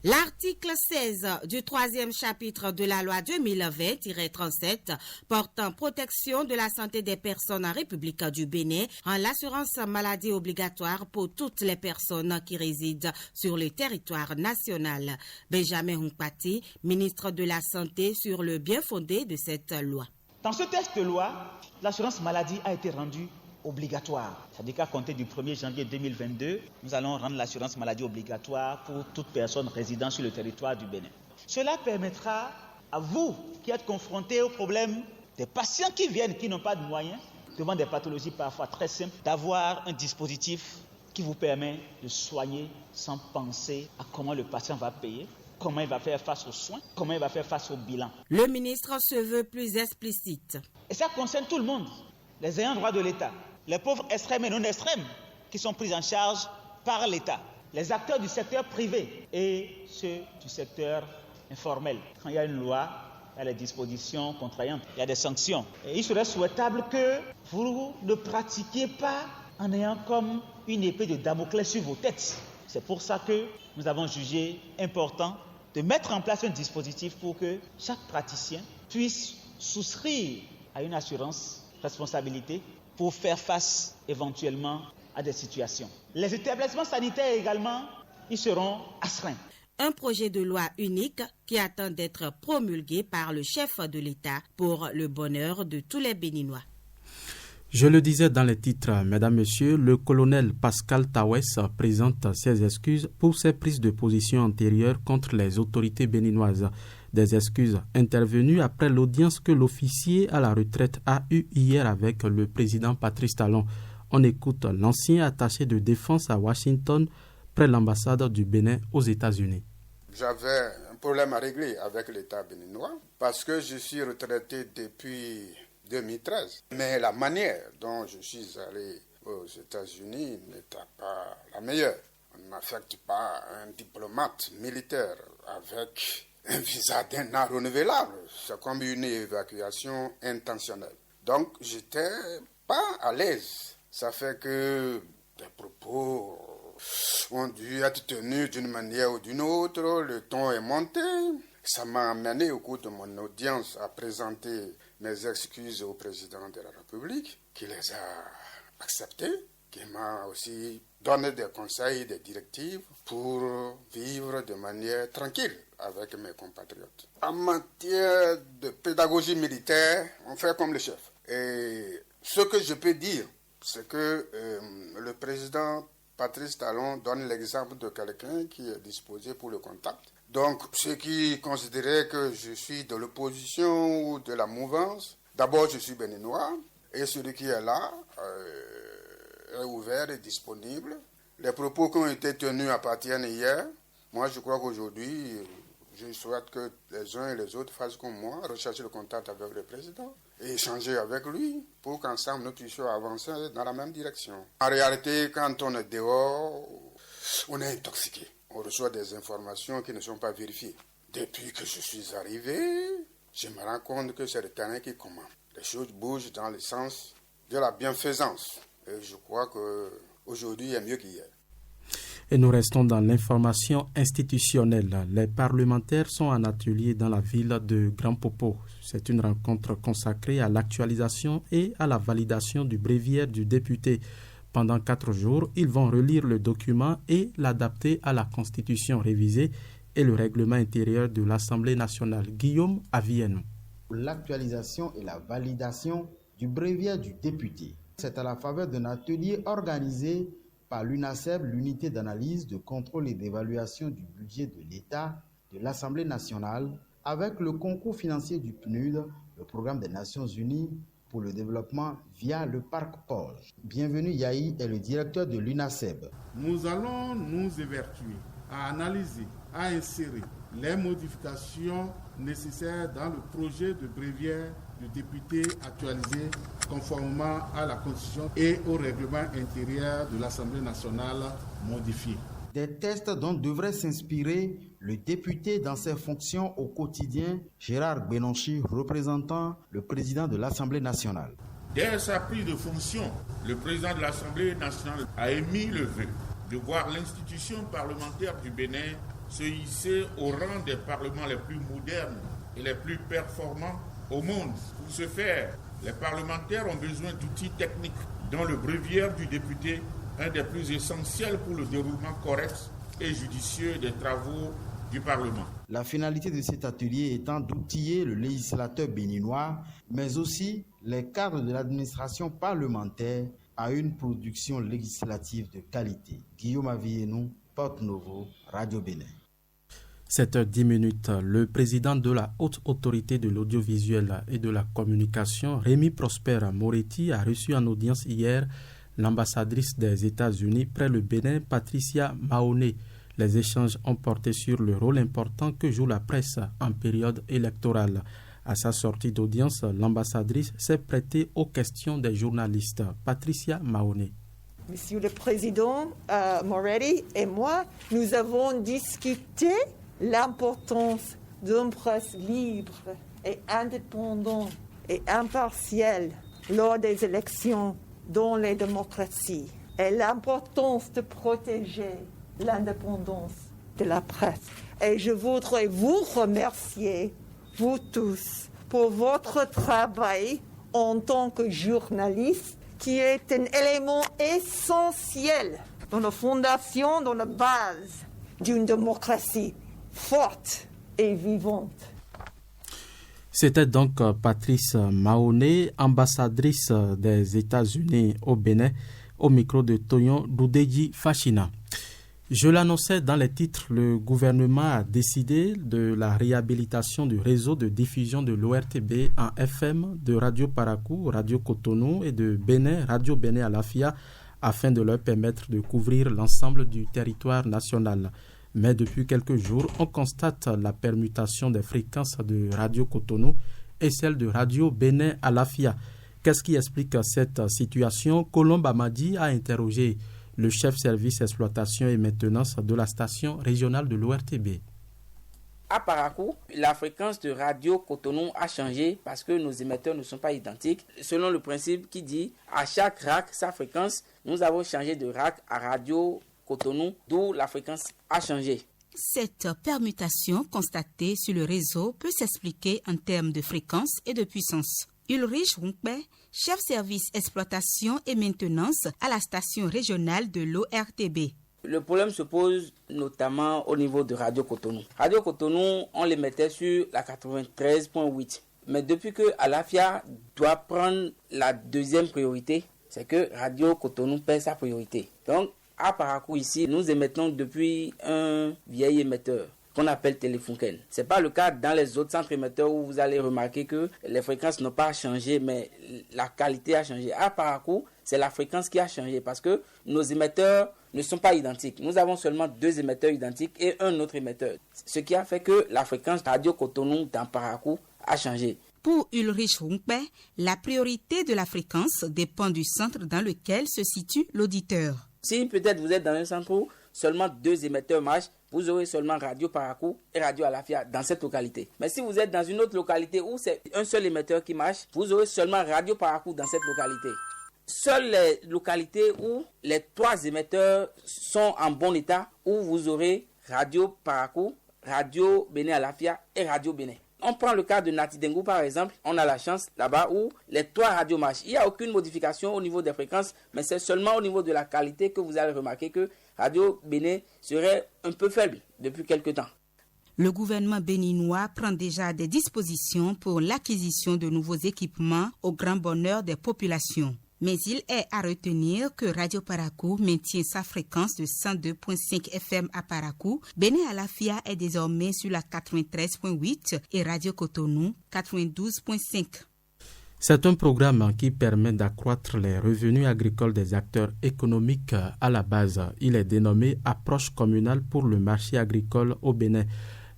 L'article 16 du 3e chapitre de la loi 2020-37 portant protection de la santé des personnes en République du Bénin rend l'assurance maladie obligatoire pour toutes les personnes qui résident sur le territoire national. Benjamin Hunkpati, ministre de la Santé, sur le bien fondé de cette loi. Dans ce texte de loi, l'assurance maladie a été rendue obligatoire. C'est-à-dire qu'à compter du 1er janvier 2022, nous allons rendre l'assurance maladie obligatoire pour toute personne résidant sur le territoire du Bénin. Cela permettra à vous qui êtes confrontés au problème des patients qui viennent, qui n'ont pas de moyens, devant des pathologies parfois très simples, d'avoir un dispositif qui vous permet de soigner sans penser à comment le patient va payer, comment il va faire face aux soins, comment il va faire face au bilan. Le ministre se veut plus explicite. Et ça concerne tout le monde, les ayants droit de l'État, les pauvres extrêmes et non extrêmes qui sont pris en charge par l'État, les acteurs du secteur privé et ceux du secteur informel. Quand il y a une loi, il y a les dispositions contraignantes, il y a des sanctions. Et il serait souhaitable que vous ne pratiquiez pas en ayant comme une épée de Damoclès sur vos têtes. C'est pour ça que nous avons jugé important de mettre en place un dispositif pour que chaque praticien puisse souscrire à une assurance responsabilité pour faire face éventuellement à des situations. Les établissements sanitaires également, ils seront astreints. Un projet de loi unique qui attend d'être promulgué par le chef de l'État pour le bonheur de tous les Béninois. Je le disais dans les titres, mesdames, messieurs, le colonel Pascal Tawès présente ses excuses pour ses prises de position antérieures contre les autorités béninoises. Des excuses intervenues après l'audience que l'officier à la retraite a eue hier avec le président Patrice Talon. On écoute l'ancien attaché de défense à Washington près l'ambassade du Bénin aux États-Unis. J'avais un problème à régler avec l'État béninois parce que je suis retraité depuis 2013. Mais la manière dont je suis allé aux États-Unis n'était pas la meilleure. On n'affecte pas un diplomate militaire avec un visa d'un an renouvelable. C'est comme une évacuation intentionnelle. Donc, j'étais pas à l'aise. Ça fait que des propos ont dû être tenus d'une manière ou d'une autre. Le ton est monté. Ça m'a amené au cours de mon audience à présenter mes excuses au président de la République, qui les a acceptées, qui m'a aussi donné des conseils, des directives pour vivre de manière tranquille avec mes compatriotes. En matière de pédagogie militaire, on fait comme le chef. Et ce que je peux dire, c'est que le président Patrice Talon donne l'exemple de quelqu'un qui est disposé pour le contact. Donc, ceux qui considéraient que je suis de l'opposition ou de la mouvance, d'abord je suis béninois, et celui qui est là est ouvert et disponible. Les propos qui ont été tenus appartiennent hier. Moi, je crois qu'aujourd'hui, je souhaite que les uns et les autres fassent comme moi, rechercher le contact avec le président et échanger avec lui pour qu'ensemble nous puissions avancer dans la même direction. En réalité, quand on est dehors, on est intoxiqué. On reçoit des informations qui ne sont pas vérifiées. Depuis que je suis arrivé, je me rends compte que c'est le terrain qui commande. Les choses bougent dans le sens de la bienfaisance. Et je crois qu'aujourd'hui, il est mieux qu'hier. Et nous restons dans l'information institutionnelle. Les parlementaires sont en atelier dans la ville de Grand Popo. C'est une rencontre consacrée à l'actualisation et à la validation du bréviaire du député. Pendant 4 jours, ils vont relire le document et l'adapter à la Constitution révisée et le règlement intérieur de l'Assemblée nationale. Guillaume Avienou. L'actualisation et la validation du bréviaire du député. C'est à la faveur d'un atelier organisé par l'UNASEB, l'unité d'analyse, de contrôle et d'évaluation du budget de l'État de l'Assemblée nationale, avec le concours financier du PNUD, le programme des Nations Unies pour le développement via le parc Paul. Bienvenue Yahi est le directeur de l'UNASEB. Nous allons nous évertuer à analyser, à insérer les modifications nécessaires dans le projet de bréviaire du député actualisé conformément à la Constitution et au règlement intérieur de l'Assemblée nationale modifié. Des tests dont devrait s'inspirer le député dans ses fonctions au quotidien, Gérard Benonchi, représentant le président de l'Assemblée nationale. Dès sa prise de fonction, le président de l'Assemblée nationale a émis le vœu de voir l'institution parlementaire du Bénin se hisser au rang des parlements les plus modernes et les plus performants au monde. Pour ce faire, les parlementaires ont besoin d'outils techniques, dont le bréviaire du député, un des plus essentiels pour le déroulement correct et judicieux des travaux du Parlement. La finalité de cet atelier étant d'outiller le législateur béninois, mais aussi les cadres de l'administration parlementaire à une production législative de qualité. Guillaume Avienou, Porte Novo, Radio Bénin. 7h10, le président de la Haute Autorité de l'Audiovisuel et de la Communication, Rémi Prosper Moretti, a reçu en audience hier l'ambassadrice des États-Unis près le Bénin, Patricia Mahoney. Les échanges ont porté sur le rôle important que joue la presse en période électorale. À sa sortie d'audience, l'ambassadrice s'est prêtée aux questions des journalistes. Patricia Mahoney. Monsieur le Président Moretti et moi, nous avons discuté l'importance d'une presse libre et indépendante et impartielle lors des élections dans les démocraties et l'importance de protéger l'indépendance de la presse. Et je voudrais vous remercier, vous tous, pour votre travail en tant que journaliste qui est un élément essentiel dans la fondation, dans la base d'une démocratie forte et vivante. C'était donc Patrice Mahoney, ambassadrice des États-Unis au Bénin, au micro de Toyon Doudeji Fachina. Je l'annonçais dans les titres, le gouvernement a décidé de la réhabilitation du réseau de diffusion de l'ORTB en FM, de Radio Parakou, Radio Cotonou et de Bénin, Radio Bénin Alafia, afin de leur permettre de couvrir l'ensemble du territoire national. Mais depuis quelques jours, on constate la permutation des fréquences de Radio Cotonou et celle de Radio Bénin Alafia. Qu'est-ce qui explique cette situation? Colombe Amadi a interrogé le chef service exploitation et maintenance de la station régionale de l'ORTB. À Parakou, la fréquence de Radio Cotonou a changé parce que nos émetteurs ne sont pas identiques. Selon le principe qui dit à chaque rack sa fréquence, nous avons changé de rack à Radio Cotonou, d'où la fréquence a changé. Cette permutation constatée sur le réseau peut s'expliquer en termes de fréquence et de puissance. Ulrich Runkbe, chef service exploitation et maintenance à la station régionale de l'ORTB. Le problème se pose notamment au niveau de Radio Cotonou. Radio Cotonou, on les mettait sur la 93.8. Mais depuis que Alafia doit prendre la deuxième priorité, c'est que Radio Cotonou perd sa priorité. Donc, à Parakou ici, nous émettons depuis un vieil émetteur qu'on appelle Téléfunken. Ce n'est pas le cas dans les autres centres émetteurs où vous allez remarquer que les fréquences n'ont pas changé, mais la qualité a changé. À Parakou, c'est la fréquence qui a changé parce que nos émetteurs ne sont pas identiques. Nous avons seulement 2 émetteurs identiques et un autre émetteur. Ce qui a fait que la fréquence Radio Cotonou dans Parakou a changé. Pour Ulrich Runkbe, la priorité de la fréquence dépend du centre dans lequel se situe l'auditeur. Si peut-être vous êtes dans un centre où seulement 2 émetteurs marchent, vous aurez seulement Radio Parakou et Radio Alafia dans cette localité. Mais si vous êtes dans une autre localité où c'est un seul émetteur qui marche, vous aurez seulement Radio Parakou dans cette localité. Seules les localités où les 3 émetteurs sont en bon état, où vous aurez Radio Parakou, Radio Bénin Alafia et Radio Bénin. On prend le cas de Natidengou par exemple, on a la chance là-bas où les 3 radios marchent. Il n'y a aucune modification au niveau des fréquences, mais c'est seulement au niveau de la qualité que vous allez remarquer que Radio Bénin serait un peu faible depuis quelque temps. Le gouvernement béninois prend déjà des dispositions pour l'acquisition de nouveaux équipements au grand bonheur des populations. Mais il est à retenir que Radio Parakou maintient sa fréquence de 102.5 FM à Parakou. Bénin Alafia est désormais sur la 93.8 et Radio Cotonou 92.5. C'est un programme qui permet d'accroître les revenus agricoles des acteurs économiques à la base. Il est dénommé Approche communale pour le marché agricole au Bénin.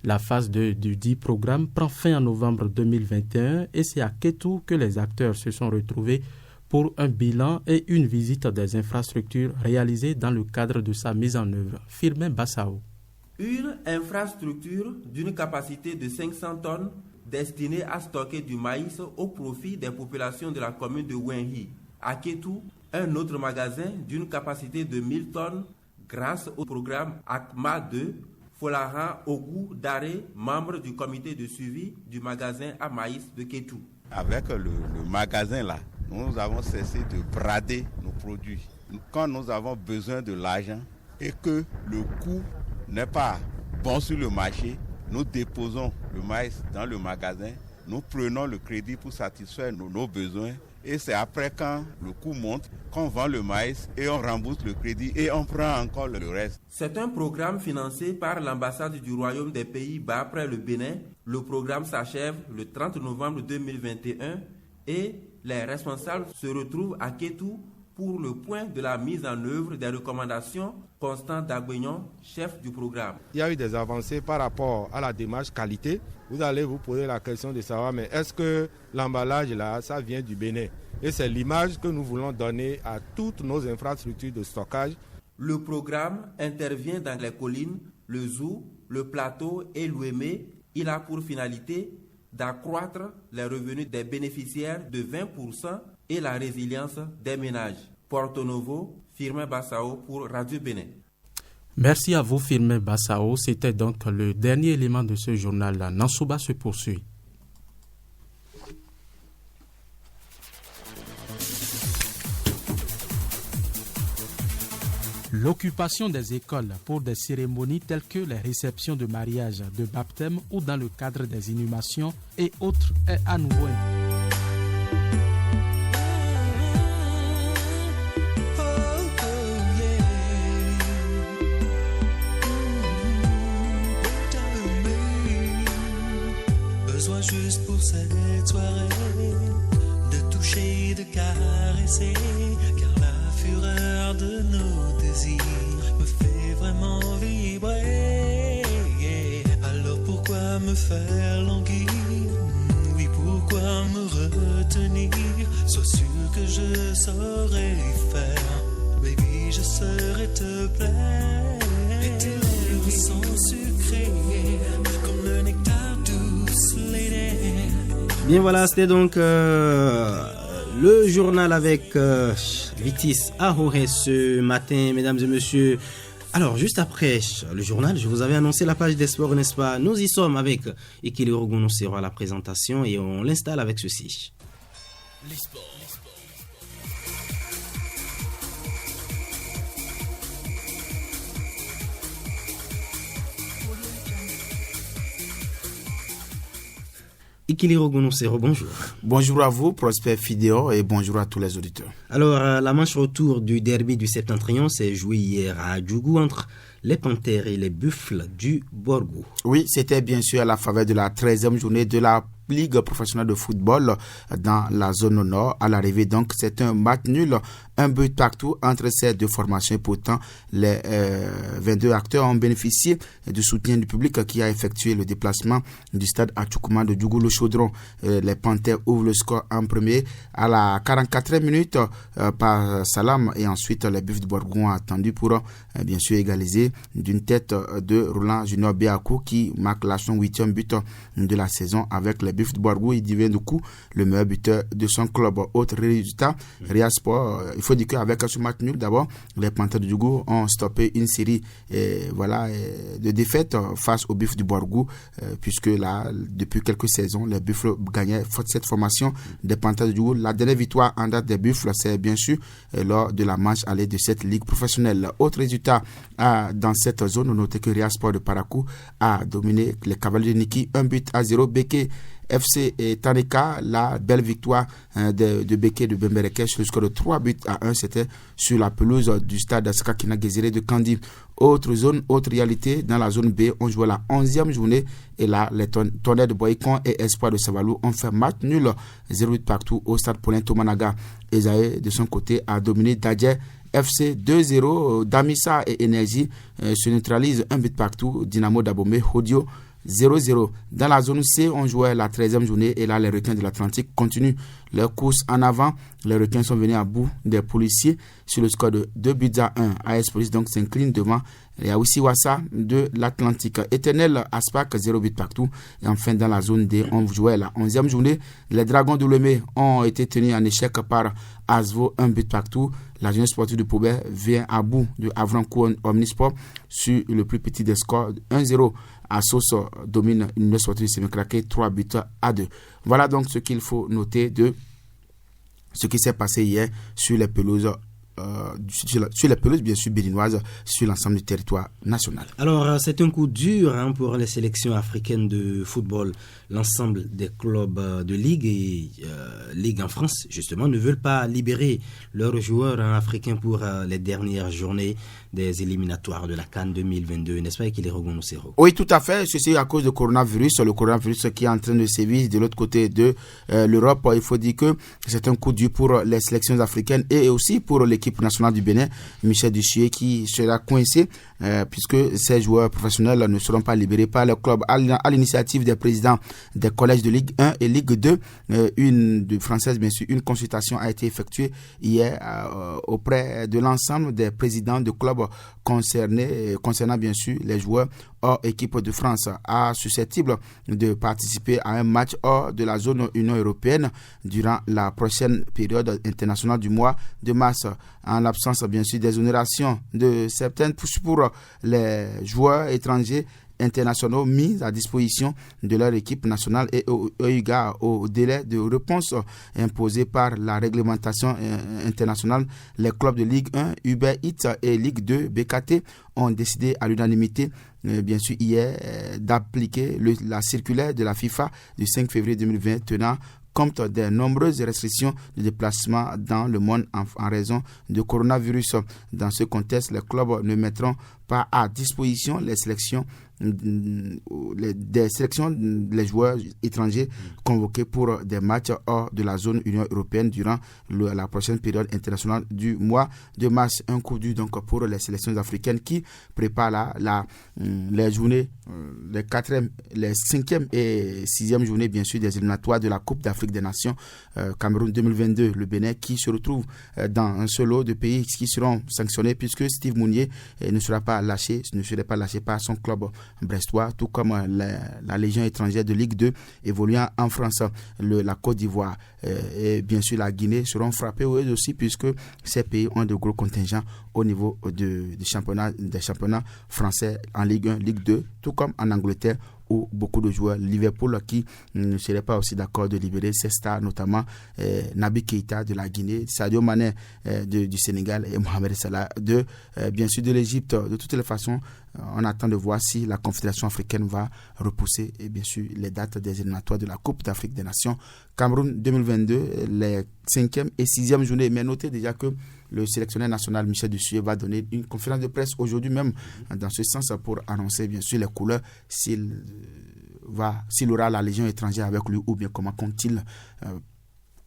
La phase 2 du dit programme prend fin en novembre 2021 et c'est à Kétou que les acteurs se sont retrouvés pour un bilan et une visite des infrastructures réalisées dans le cadre de sa mise en œuvre. Firmin Bassao. Une infrastructure d'une capacité de 500 tonnes destinée à stocker du maïs au profit des populations de la commune de Wenhi. À Kétou, un autre magasin d'une capacité de 1000 tonnes grâce au programme ACMA 2, Folaran Ogou Daré, membre du comité de suivi du magasin à maïs de Kétou. Avec le magasin là, nous avons cessé de brader nos produits. Quand nous avons besoin de l'argent et que le coût n'est pas bon sur le marché, nous déposons le maïs dans le magasin, nous prenons le crédit pour satisfaire nos besoins et c'est après quand le coût monte qu'on vend le maïs et on rembourse le crédit et on prend encore le reste. C'est un programme financé par l'ambassade du Royaume des Pays-Bas près le Bénin. Le programme s'achève le 30 novembre 2021 et les responsables se retrouvent à Kétou pour le point de la mise en œuvre des recommandations. Constant Dagbeignon, chef du programme. Il y a eu des avancées par rapport à la démarche qualité. Vous allez vous poser la question de savoir, mais est-ce que l'emballage là, ça vient du Bénin? Et c'est l'image que nous voulons donner à toutes nos infrastructures de stockage. Le programme intervient dans les collines, le Zou, le plateau et l'Ouémé. Il a pour finalité d'accroître les revenus des bénéficiaires de 20% et la résilience des ménages. Porto Novo, Firmin Bassao pour Radio Bénin. Merci à vous Firmin Bassao. C'était donc le dernier élément de ce journal. Nansouba se poursuit. L'occupation des écoles pour des cérémonies telles que les réceptions de mariage, de baptême ou dans le cadre des inhumations et autres est à nouveau Besoin juste pour cette soirée de toucher, de caresser, car la fureur de nos désirs me fait vraiment vibrer. Alors pourquoi me faire languir? Oui, pourquoi me retenir? Sois sûr que je saurai faire, baby, je saurai te plaire. Et tes lèvres sont sucrées comme le nectar. Bien voilà, c'était donc le journal avec Vitis Ahoré ce matin, mesdames et messieurs. Alors, juste après le journal, je vous avais annoncé la page des sports, n'est-ce pas? Nous y sommes avec Ikili Rogunusero à la présentation et on l'installe avec ceci. Les sports. Ikili Rogunusero, bonjour. Bonjour à vous, Prosper Fidéo, et bonjour à tous les auditeurs. Alors, la manche retour du derby du Septentrion s'est jouée hier à Djougou entre les Panthères et les Buffles du Borgou. Oui, c'était bien sûr à la faveur de la 13e journée de la Ligue professionnelle de football dans la zone nord. À l'arrivée, donc, c'est un match nul, un but partout entre ces deux formations. Et pourtant, les 22 acteurs ont bénéficié du soutien du public qui a effectué le déplacement du stade Atchoukouma de Djougou-le-Chaudron. Les Panthères ouvrent le score en premier à la 44e minute par Salam, et ensuite les Buffles du Borgou ont attendu pour bien sûr égaliser d'une tête de Roland Junior Béakou qui marque son 8e but de la saison avec les Buffles du Borgou. Il devient du coup le meilleur buteur de son club. Autre résultat, Ria Sport, il faut dire qu'avec ce match nul, d'abord, les Panthères de Djougou ont stoppé une série de défaites face aux Buffles du Borgou, puisque là, depuis quelques saisons, les Buffles gagnaient cette formation des Panthères de Djougou. La dernière victoire en date des Buffles, c'est bien sûr lors de la manche allée de cette ligue professionnelle. Autre résultat dans cette zone, on notait que Ria Sport de Parakou a dominé les Cavaliers de Niki 1-0. Beke FC et Tanika, la belle victoire de Beke de Bembereke sur le score de 3-1. C'était sur la pelouse du stade Skakina Gezire de Kandi. Autre zone, autre réalité, dans la zone B, on jouait la 11e journée et là, les Tonnerres de Boycon et Espoir de Savalou ont fait match nul 0-8 partout au stade Paulin Tomanaga. Esaé, de son côté, a dominé Dadje FC 2-0. Damissa et Énergie se neutralisent 1 but partout. Dynamo d'Abomey, Hodio 0-0. Dans la zone C, on jouait la 13e journée et là, les requins de l'Atlantique continuent leur course en avant. Les requins sont venus à bout des policiers sur le score de 2-1. AS Police donc s'incline devant les Aoussiwassa de l'Atlantique. Éternel Aspac 0 but partout. Et enfin, dans la zone D, on jouait la 11e journée. Les Dragons de Lemay ont été tenus en échec par Asvo 1 but partout. La jeunesse sportive de Poubert vient à bout de Avrancourt Omnisport sur le plus petit des scores 1-0. Assos domine une sportive de Sémécraqué 3-2. Voilà donc ce qu'il faut noter de ce qui s'est passé hier sur les pelouses bien sûr béninoises sur l'ensemble du territoire national. Alors c'est un coup dur pour les sélections africaines de football. L'ensemble des clubs de ligue et ligue en France justement ne veulent pas libérer leurs joueurs africains pour les dernières journées des éliminatoires de la CAN 2022, n'est-ce pas, qu'il est Rogunusero? Oui, tout à fait. Ceci à cause du coronavirus, le coronavirus qui est en train de sévir de l'autre côté de l'Europe. Il faut dire que c'est un coup dur pour les sélections africaines et aussi pour l'équipe nationale du Bénin, Michel Duchier, qui sera coincé puisque ces joueurs professionnels ne seront pas libérés par le club. À l'initiative des présidents des collèges de Ligue 1 et Ligue 2, une de française, bien sûr, une consultation a été effectuée hier auprès de l'ensemble des présidents de clubs concernant bien sûr les joueurs hors équipe de France susceptibles de participer à un match hors de la zone Union européenne durant la prochaine période internationale du mois de mars, en l'absence bien sûr d'exonération de certaines pour les joueurs étrangers internationaux mis à disposition de leur équipe nationale et au égard au délai de réponse imposé par la réglementation internationale. Les clubs de Ligue 1, Uber Eats et Ligue 2, BKT ont décidé à l'unanimité bien sûr hier d'appliquer la circulaire de la FIFA du 5 février 2020 tenant compte des nombreuses restrictions de déplacement dans le monde en raison du coronavirus. Dans ce contexte, les clubs ne mettront pas à disposition les sélections les joueurs étrangers convoqués pour des matchs hors de la zone Union européenne durant la prochaine période internationale du mois de mars. Un coup dur donc pour les sélections africaines qui préparent les journées, les 4e, les 5e et 6e journées bien sûr des éliminatoires de la Coupe d'Afrique des Nations Cameroun 2022. Le Bénin qui se retrouve dans un seul lot de pays qui seront sanctionnés puisque Steve Mounier ne serait pas lâché par son club brestois, tout comme la Légion étrangère de Ligue 2 évoluant en France. La Côte d'Ivoire et bien sûr la Guinée seront frappés eux aussi, puisque ces pays ont de gros contingents au niveau des championnats français en Ligue 1, Ligue 2, tout comme en Angleterre, où beaucoup de joueurs, Liverpool qui ne seraient pas aussi d'accord de libérer ses stars, notamment Naby Keïta de la Guinée, Sadio Mané du Sénégal et Mohamed Salah bien sûr de l'Égypte. De toutes les façons, on attend de voir si la Confédération africaine va repousser et bien sûr les dates des éliminatoires de la Coupe d'Afrique des Nations Cameroun 2022, les 5e et 6e journées. Mais notez déjà que le sélectionneur national Michel Dussuyer va donner une conférence de presse aujourd'hui même dans ce sens pour annoncer bien sûr les couleurs, s'il aura la Légion étrangère avec lui ou bien comment compte-t-il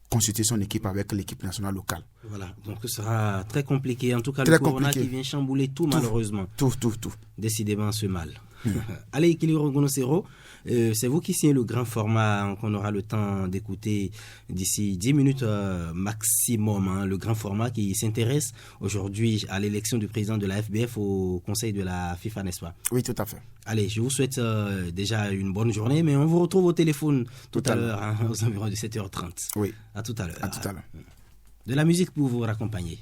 consulter son équipe avec l'équipe nationale locale. Voilà, donc ce sera très compliqué. En tout cas, très le corona compliqué. qui vient chambouler tout malheureusement. Tout. Décidément ce mal. Allez, Ekiliro Gonosero, c'est vous qui signez le grand format qu'on aura le temps d'écouter d'ici 10 minutes maximum. Le grand format qui s'intéresse aujourd'hui à l'élection du président de la FBF au conseil de la FIFA, n'est-ce pas? Oui, tout à fait. Allez, je vous souhaite déjà une bonne journée, mais on vous retrouve au téléphone tout à l'heure, aux environs de 7h30. Oui. À tout à l'heure. À tout à l'heure. De la musique pour vous raccompagner.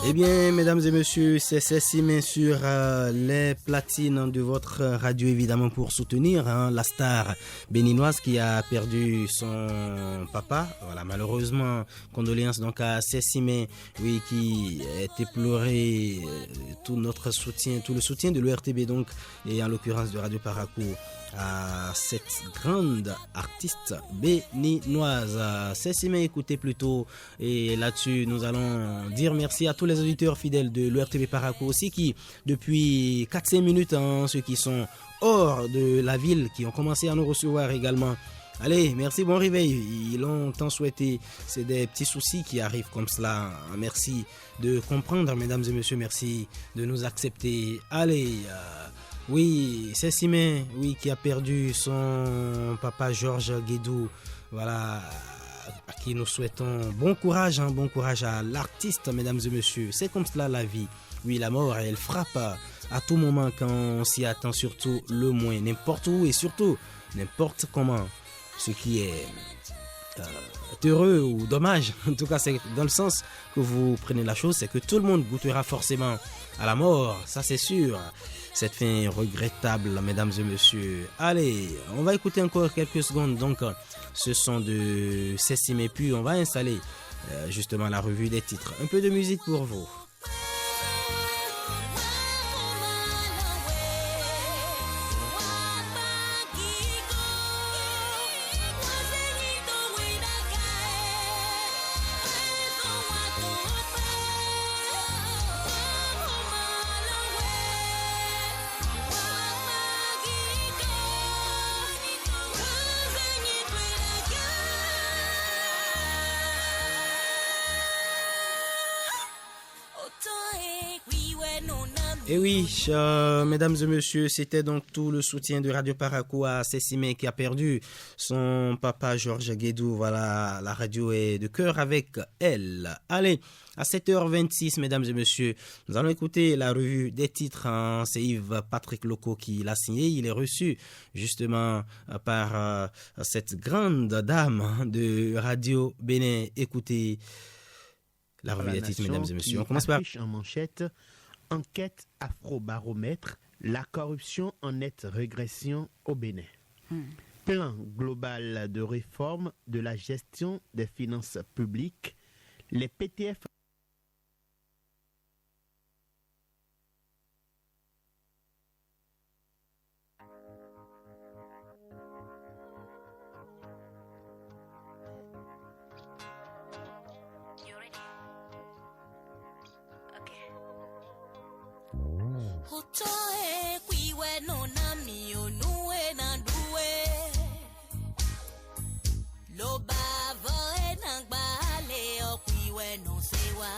Eh bien, mesdames et messieurs, c'est Cécile main sur les platines de votre radio, évidemment, pour soutenir la star béninoise qui a perdu son papa. Voilà, malheureusement, condoléances donc à Cécile, oui, qui a éploré tout notre soutien, tout le soutien de l'ORTB donc, et en l'occurrence de Radio Paracou, à cette grande artiste béninoise. Cécile, écoutez plutôt, et là-dessus, nous allons dire merci à tous les auditeurs fidèles de l'ORTB Paracou aussi qui, depuis 4-5 minutes, ceux qui sont hors de la ville, qui ont commencé à nous recevoir également. Allez, merci, bon réveil. Ils l'ont tant souhaité. C'est des petits soucis qui arrivent comme cela. Merci de comprendre, mesdames et messieurs. Merci de nous accepter. Allez, oui, c'est Simé, oui, qui a perdu son papa Georges Guédou. Voilà, à qui nous souhaitons bon courage à l'artiste, mesdames et messieurs. C'est comme cela la vie. Oui, la mort, elle frappe à tout moment quand on s'y attend, surtout le moins, n'importe où et surtout n'importe comment. Ce qui est heureux ou dommage, en tout cas c'est dans le sens que vous prenez la chose, c'est que tout le monde goûtera forcément à la mort, ça c'est sûr. Cette fin regrettable, mesdames et messieurs. Allez, on va écouter encore quelques secondes donc ce son de Cécile et puis on va installer justement la revue des titres. Un peu de musique pour vous. Et oui, mesdames et messieurs, c'était donc tout le soutien de Radio Paracou à Cécile qui a perdu son papa Georges Guédou. Voilà, la radio est de cœur avec elle. Allez, à 7h26, mesdames et messieurs, nous allons écouter la revue des titres. C'est Yves Patrick Loco qui l'a signé. Il est reçu justement par cette grande dame de Radio Bénin. Écoutez la revue des titres, mesdames et messieurs. On commence par... En manchette, enquête Afrobaromètre, la corruption en nette régression au Bénin. Plan global de réforme de la gestion des finances publiques, les PTF Utoe kwiwe no nami onue na duwe Lo bavo e nangbale o kwiwe no sewa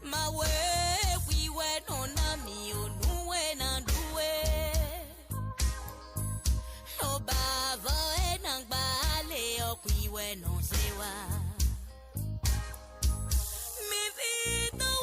Mawe kwiwe no nami onue na duwe Lo bavo e nangbale o kwiwe no sewa Mi vito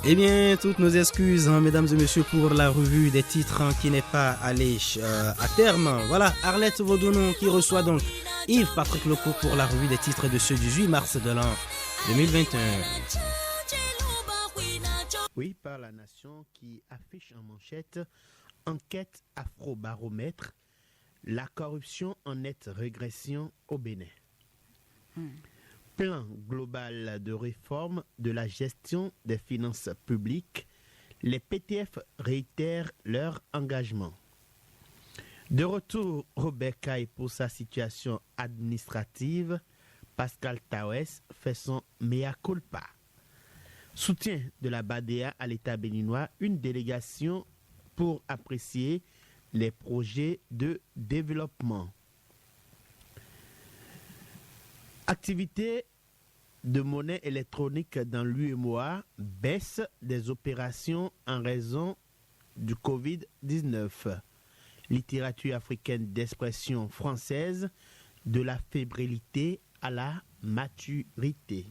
Eh bien, toutes nos excuses, mesdames et messieurs, pour la revue des titres qui n'est pas allée à terme. Voilà, Arlette Vaudounon qui reçoit donc Yves Patrick Loco pour la revue des titres de ce 18 mars de l'an 2021. Oui, par la nation qui affiche en manchette enquête Afrobaromètre, la corruption en nette régression au Bénin. Plan global de réforme de la gestion des finances publiques, les PTF réitèrent leur engagement. De retour, Robert Caille pour sa situation administrative, Pascal Tawes fait son mea culpa. Soutien de la BADEA à l'État béninois, une délégation pour apprécier les projets de développement. Activité de monnaie électronique dans l'UEMOA, baisse des opérations en raison du Covid-19. Littérature africaine d'expression française, de la fébrilité à la maturité.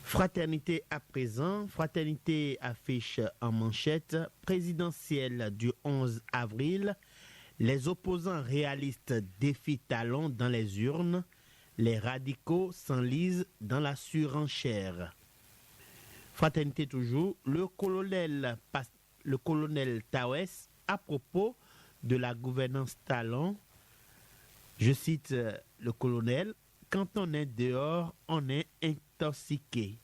Fraternité à présent, Fraternité affiche en manchette présidentielle du 11 avril. Les opposants réalistes défient Talon dans les urnes. Les radicaux s'enlisent dans la surenchère. Fraternité toujours, le colonel Tawes à propos de la gouvernance Talon. Je cite le colonel, quand on est dehors, on est intoxiqué.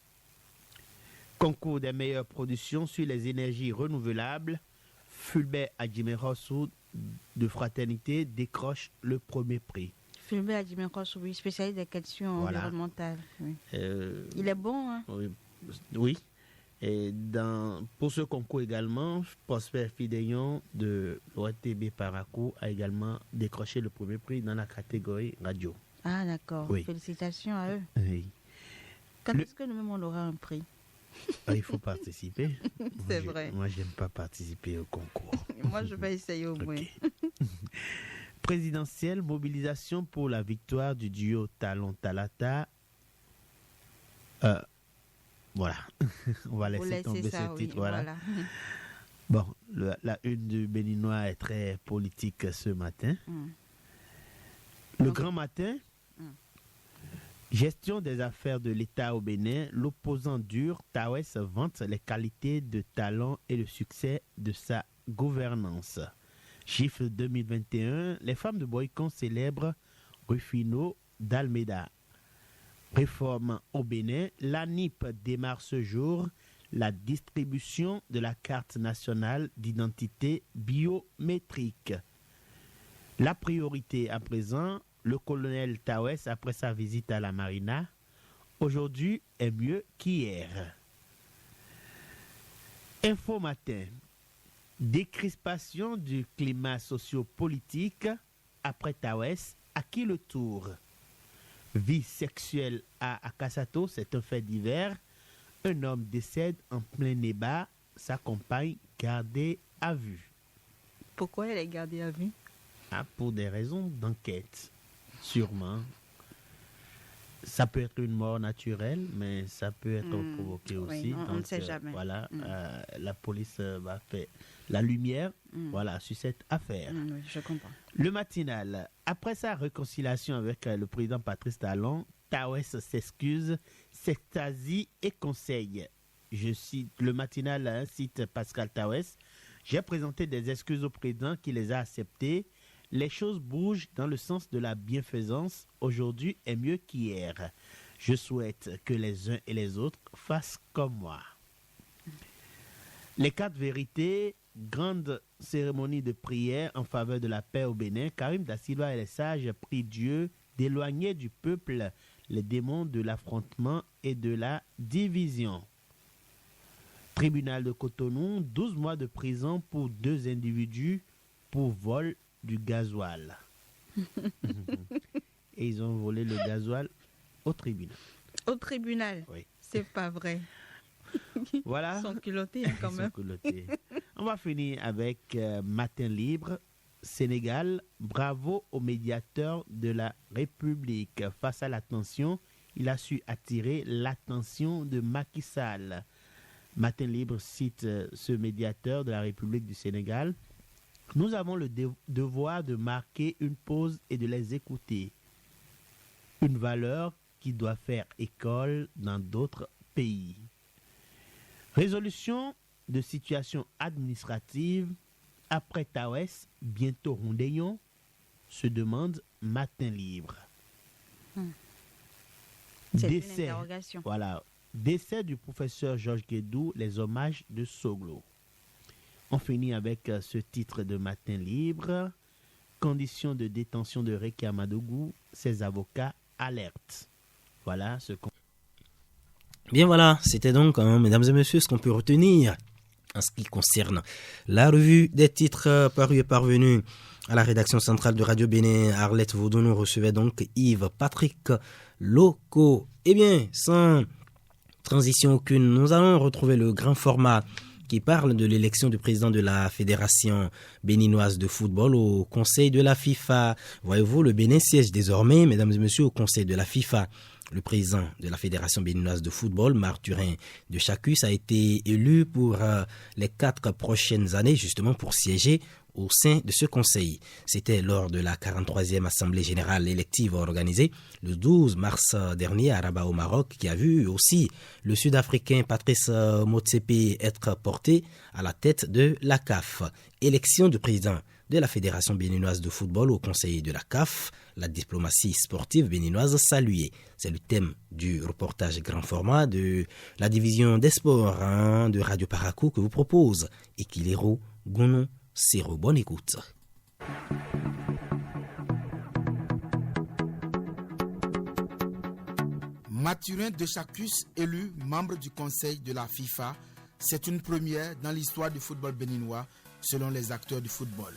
Concours des meilleures productions sur les énergies renouvelables. Fulbert Adjimerosu de Fraternité décroche le premier prix. Fulbert Adjimerosu, oui, spécialiste des questions environnementales. Oui. Il est bon, hein? Oui. Et pour ce concours également, Prosper Fidéon de l'ORTB Parakou a également décroché le premier prix dans la catégorie radio. Ah, d'accord. Oui. Félicitations à eux. Oui. Quand est-ce que nous-mêmes on aura un prix? Il faut participer. C'est vrai. Moi, j'aime pas participer au concours. Moi, je vais essayer au moins. Présidentielle, mobilisation pour la victoire du duo Talon-Talata. Voilà. On va laisser tomber ce titre. Voilà. Bon, la une du Béninois est très politique ce matin. Le grand matin. Gestion des affaires de l'État au Bénin, l'opposant dur, Tawes vante les qualités de Talon et le succès de sa gouvernance. Chiffre 2021, les femmes de Boycon célèbrent Rufino d'Almeida. Réforme au Bénin, l'ANIP démarre ce jour la distribution de la carte nationale d'identité biométrique. La priorité à présent, le colonel Tawes, après sa visite à la Marina, aujourd'hui est mieux qu'hier. Info matin. Décrispation du climat socio-politique après Tawes, à qui le tour? Vie sexuelle à Akasato, c'est un fait divers. Un homme décède en plein débat, sa compagne gardée à vue. Pourquoi elle est gardée à vue? Pour des raisons d'enquête. Sûrement. Ça peut être une mort naturelle, mais ça peut être provoqué aussi. On ne sait jamais. Voilà, la police va faire la lumière sur cette affaire. Oui, je comprends. Le matinal. Après sa réconciliation avec le président Patrice Talon, Tawes s'excuse, s'extasie et conseille. Je cite, le matinal cite Pascal Tawes. J'ai présenté des excuses au président qui les a acceptées. Les choses bougent dans le sens de la bienfaisance. Aujourd'hui est mieux qu'hier. Je souhaite que les uns et les autres fassent comme moi. Les 4 vérités, grande cérémonie de prière en faveur de la paix au Bénin. Karim Da Silva et les sages prient Dieu d'éloigner du peuple les démons de l'affrontement et de la division. Tribunal de Cotonou, 12 mois de prison pour 2 individus pour vol du gasoil. Et ils ont volé le gasoil au tribunal. Au tribunal? Oui. C'est pas vrai. Voilà. Ils sont culottés quand même. On va finir avec Matin Libre. Sénégal, bravo au médiateur de la République. Face à la tension, il a su attirer l'attention de Macky Sall. Matin Libre cite ce médiateur de la République du Sénégal. Nous avons le devoir de marquer une pause et de les écouter. Une valeur qui doit faire école dans d'autres pays. Résolution de situation administrative après Tawes, bientôt Rondéon, se demande Matin Libre. C'est une interrogation. Voilà. Décès du professeur Georges Guédou, les hommages de Soglo. On finit avec ce titre de Matin Libre. Conditions de détention de Réki Amadougou, ses avocats alertent. Voilà ce qu'on... Bien voilà, c'était donc, mesdames et messieurs, ce qu'on peut retenir en ce qui concerne la revue des titres parus et parvenus à la rédaction centrale de Radio Bénin. Arlette Vaudon nous recevait donc Yves Patrick Loco. Eh bien, sans transition aucune, nous allons retrouver le grand format qui parle de l'élection du président de la Fédération béninoise de football au Conseil de la FIFA. Voyez-vous, le Bénin siège désormais, mesdames et messieurs, au Conseil de la FIFA. Le président de la Fédération béninoise de football, Marturin de Chacus, a été élu pour les 4 prochaines années, justement pour siéger au sein de ce conseil. C'était lors de la 43e Assemblée générale élective organisée le 12 mars dernier à Rabat au Maroc, qui a vu aussi le Sud-Africain Patrice Motsepe être porté à la tête de la CAF. Élection du président de la Fédération béninoise de football au conseil de la CAF, la diplomatie sportive béninoise saluée. C'est le thème du reportage grand format de la division des sports de Radio Parakou que vous propose Ekilero Gounon Sero. Bonne écoute. Mathurin de Chacus, élu membre du conseil de la FIFA, c'est une première dans l'histoire du football béninois, selon les acteurs du football.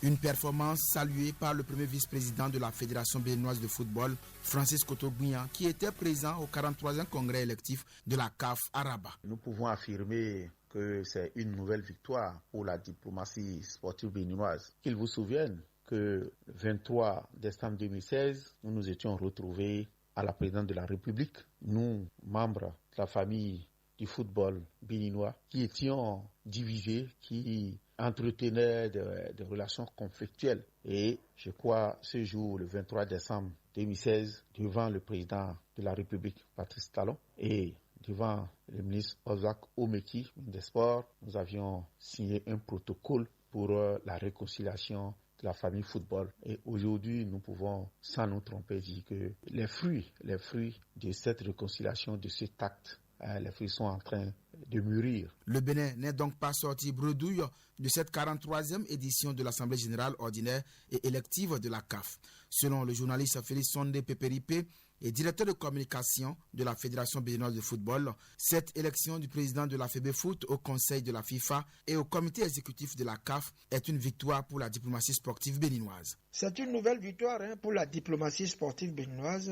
Une performance saluée par le premier vice-président de la Fédération béninoise de football, Francis Kotogouyan, qui était présent au 43e congrès électif de la CAF à Rabat. Nous pouvons affirmer que c'est une nouvelle victoire pour la diplomatie sportive béninoise. Qu'ils vous souviennent que le 23 décembre 2016, nous nous étions retrouvés à la présidence de la République, nous, membres de la famille du football béninois, qui étions divisés, qui entretenaient des relations conflictuelles. Et je crois, ce jour, le 23 décembre 2016, devant le président de la République, Patrice Talon, et devant le ministre Ozak Omeki des Sports, nous avions signé un protocole pour la réconciliation de la famille football. Et aujourd'hui, nous pouvons, sans nous tromper, dire que les fruits de cette réconciliation, de cet acte, les fruits sont en train de mûrir. Le Bénin n'est donc pas sorti bredouille de cette 43e édition de l'Assemblée générale ordinaire et élective de la CAF. Selon le journaliste Félix Sondé Pépéripe et directeur de communication de la Fédération béninoise de football, cette élection du président de la FEBEFOOT au conseil de la FIFA et au comité exécutif de la CAF est une victoire pour la diplomatie sportive béninoise. C'est une nouvelle victoire pour la diplomatie sportive béninoise,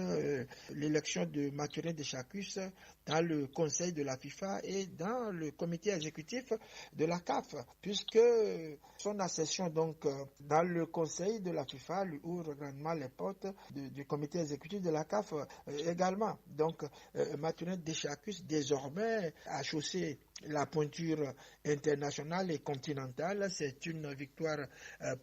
l'élection de Mathurin de Chacus dans le conseil de la FIFA et dans le comité exécutif de la CAF, puisque son accession donc dans le conseil de la FIFA lui ouvre grandement les portes du comité exécutif de la CAF également. Donc Mathurin de Chacus désormais a chaussé la pointure internationale et continentale. C'est une victoire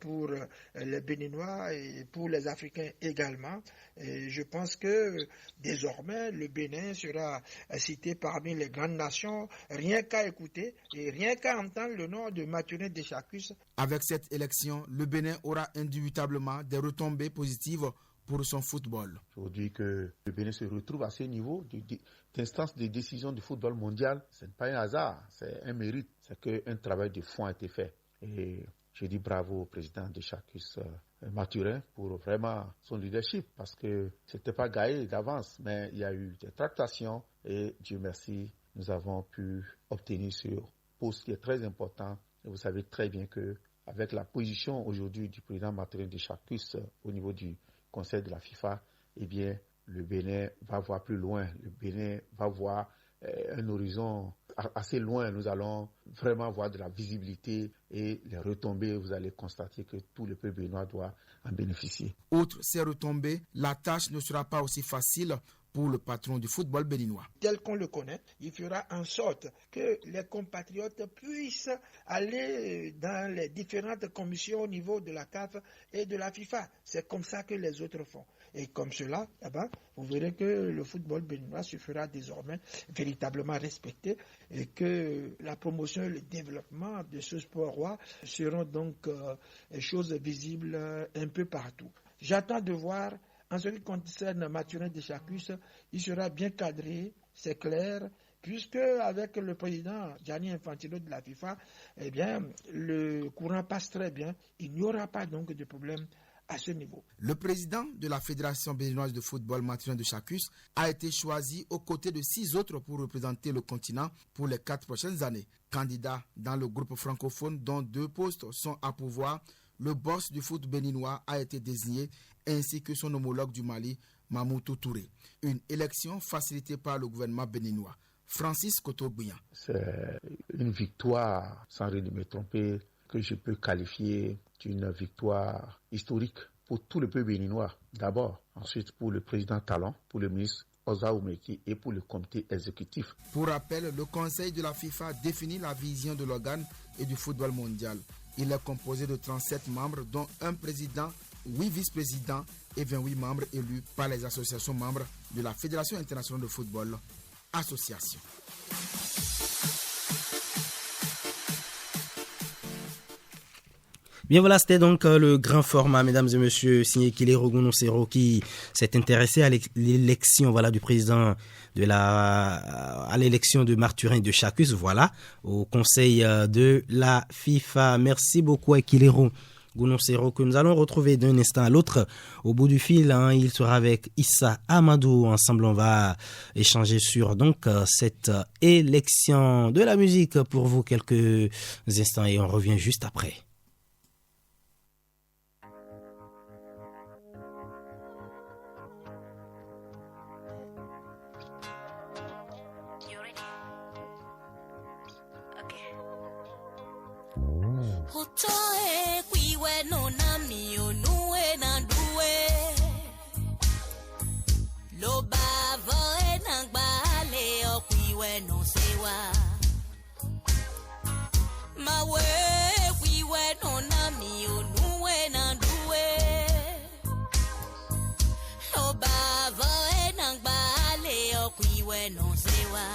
pour les Béninois et pour les Africains également. Et je pense que désormais le Bénin sera cité parmi les grandes nations, rien qu'à écouter et rien qu'à entendre le nom de Mathurin de Chacus. Avec cette élection, le Bénin aura indubitablement des retombées positives pour son football. Aujourd'hui que le Bénin se retrouve à ce niveau d'instance de décision du football mondial, ce n'est pas un hasard, c'est un mérite, c'est qu'un travail de fond a été fait. Et je dis bravo au président de Chacus Mathurin pour vraiment son leadership, parce que ce n'était pas gagné d'avance, mais il y a eu des tractations et Dieu merci, nous avons pu obtenir ce poste qui est très important. Et vous savez très bien qu'avec la position aujourd'hui du président Mathurin de Chacus au niveau du conseil de la FIFA, eh bien, le Bénin va voir plus loin. Le Bénin va voir un horizon assez loin. Nous allons vraiment voir de la visibilité et les retombées. Vous allez constater que tout le peuple béninois doit en bénéficier. Outre ces retombées, la tâche ne sera pas aussi facile pour le patron du football béninois. Tel qu'on le connaît, il fera en sorte que les compatriotes puissent aller dans les différentes commissions au niveau de la CAF et de la FIFA. C'est comme ça que les autres font. Et comme cela, vous verrez que le football béninois se fera désormais véritablement respecter et que la promotion et le développement de ce sport roi seront donc choses visibles un peu partout. J'attends de voir. En ce qui concerne Mathurin de Chacus, il sera bien cadré, c'est clair, puisque avec le président Gianni Infantino de la FIFA, eh bien, le courant passe très bien. Il n'y aura pas donc de problème à ce niveau. Le président de la Fédération béninoise de football, Mathurin de Chacus, a été choisi aux côtés de 6 autres pour représenter le continent pour les 4 prochaines années. Candidat dans le groupe francophone dont 2 postes sont à pourvoir, le boss du foot béninois a été désigné, ainsi que son homologue du Mali, Mamoutou Touré. Une élection facilitée par le gouvernement béninois. Francis Kotogouyan. C'est une victoire, sans rien de me tromper, que je peux qualifier d'une victoire historique pour tout le peuple béninois. D'abord, ensuite pour le président Talon, pour le ministre Oza Oumeki et pour le comité exécutif. Pour rappel, le conseil de la FIFA définit la vision de l'organe et du football mondial. Il est composé de 37 membres, dont un président, 8 vice-présidents et 28 membres élus par les associations membres de la Fédération internationale de football, association. Bien voilà, c'était donc le grand format, mesdames et messieurs, signé Kilero Gounousero, qui s'est intéressé à l'élection du président à l'élection de Marturin de Chacus, au conseil de la FIFA. Merci beaucoup à Kilero Gounousero, que nous allons retrouver d'un instant à l'autre. Au bout du fil, il sera avec Issa Amadou. Ensemble, on va échanger sur cette élection de la musique pour vous quelques instants et on revient juste après. Utoe kwiwe no nami onue na duwe lo bavo enangbale okwiwe no sewa mawe kwiwe no nami onue na duwe lo bavo enangbale okwiwe no sewa.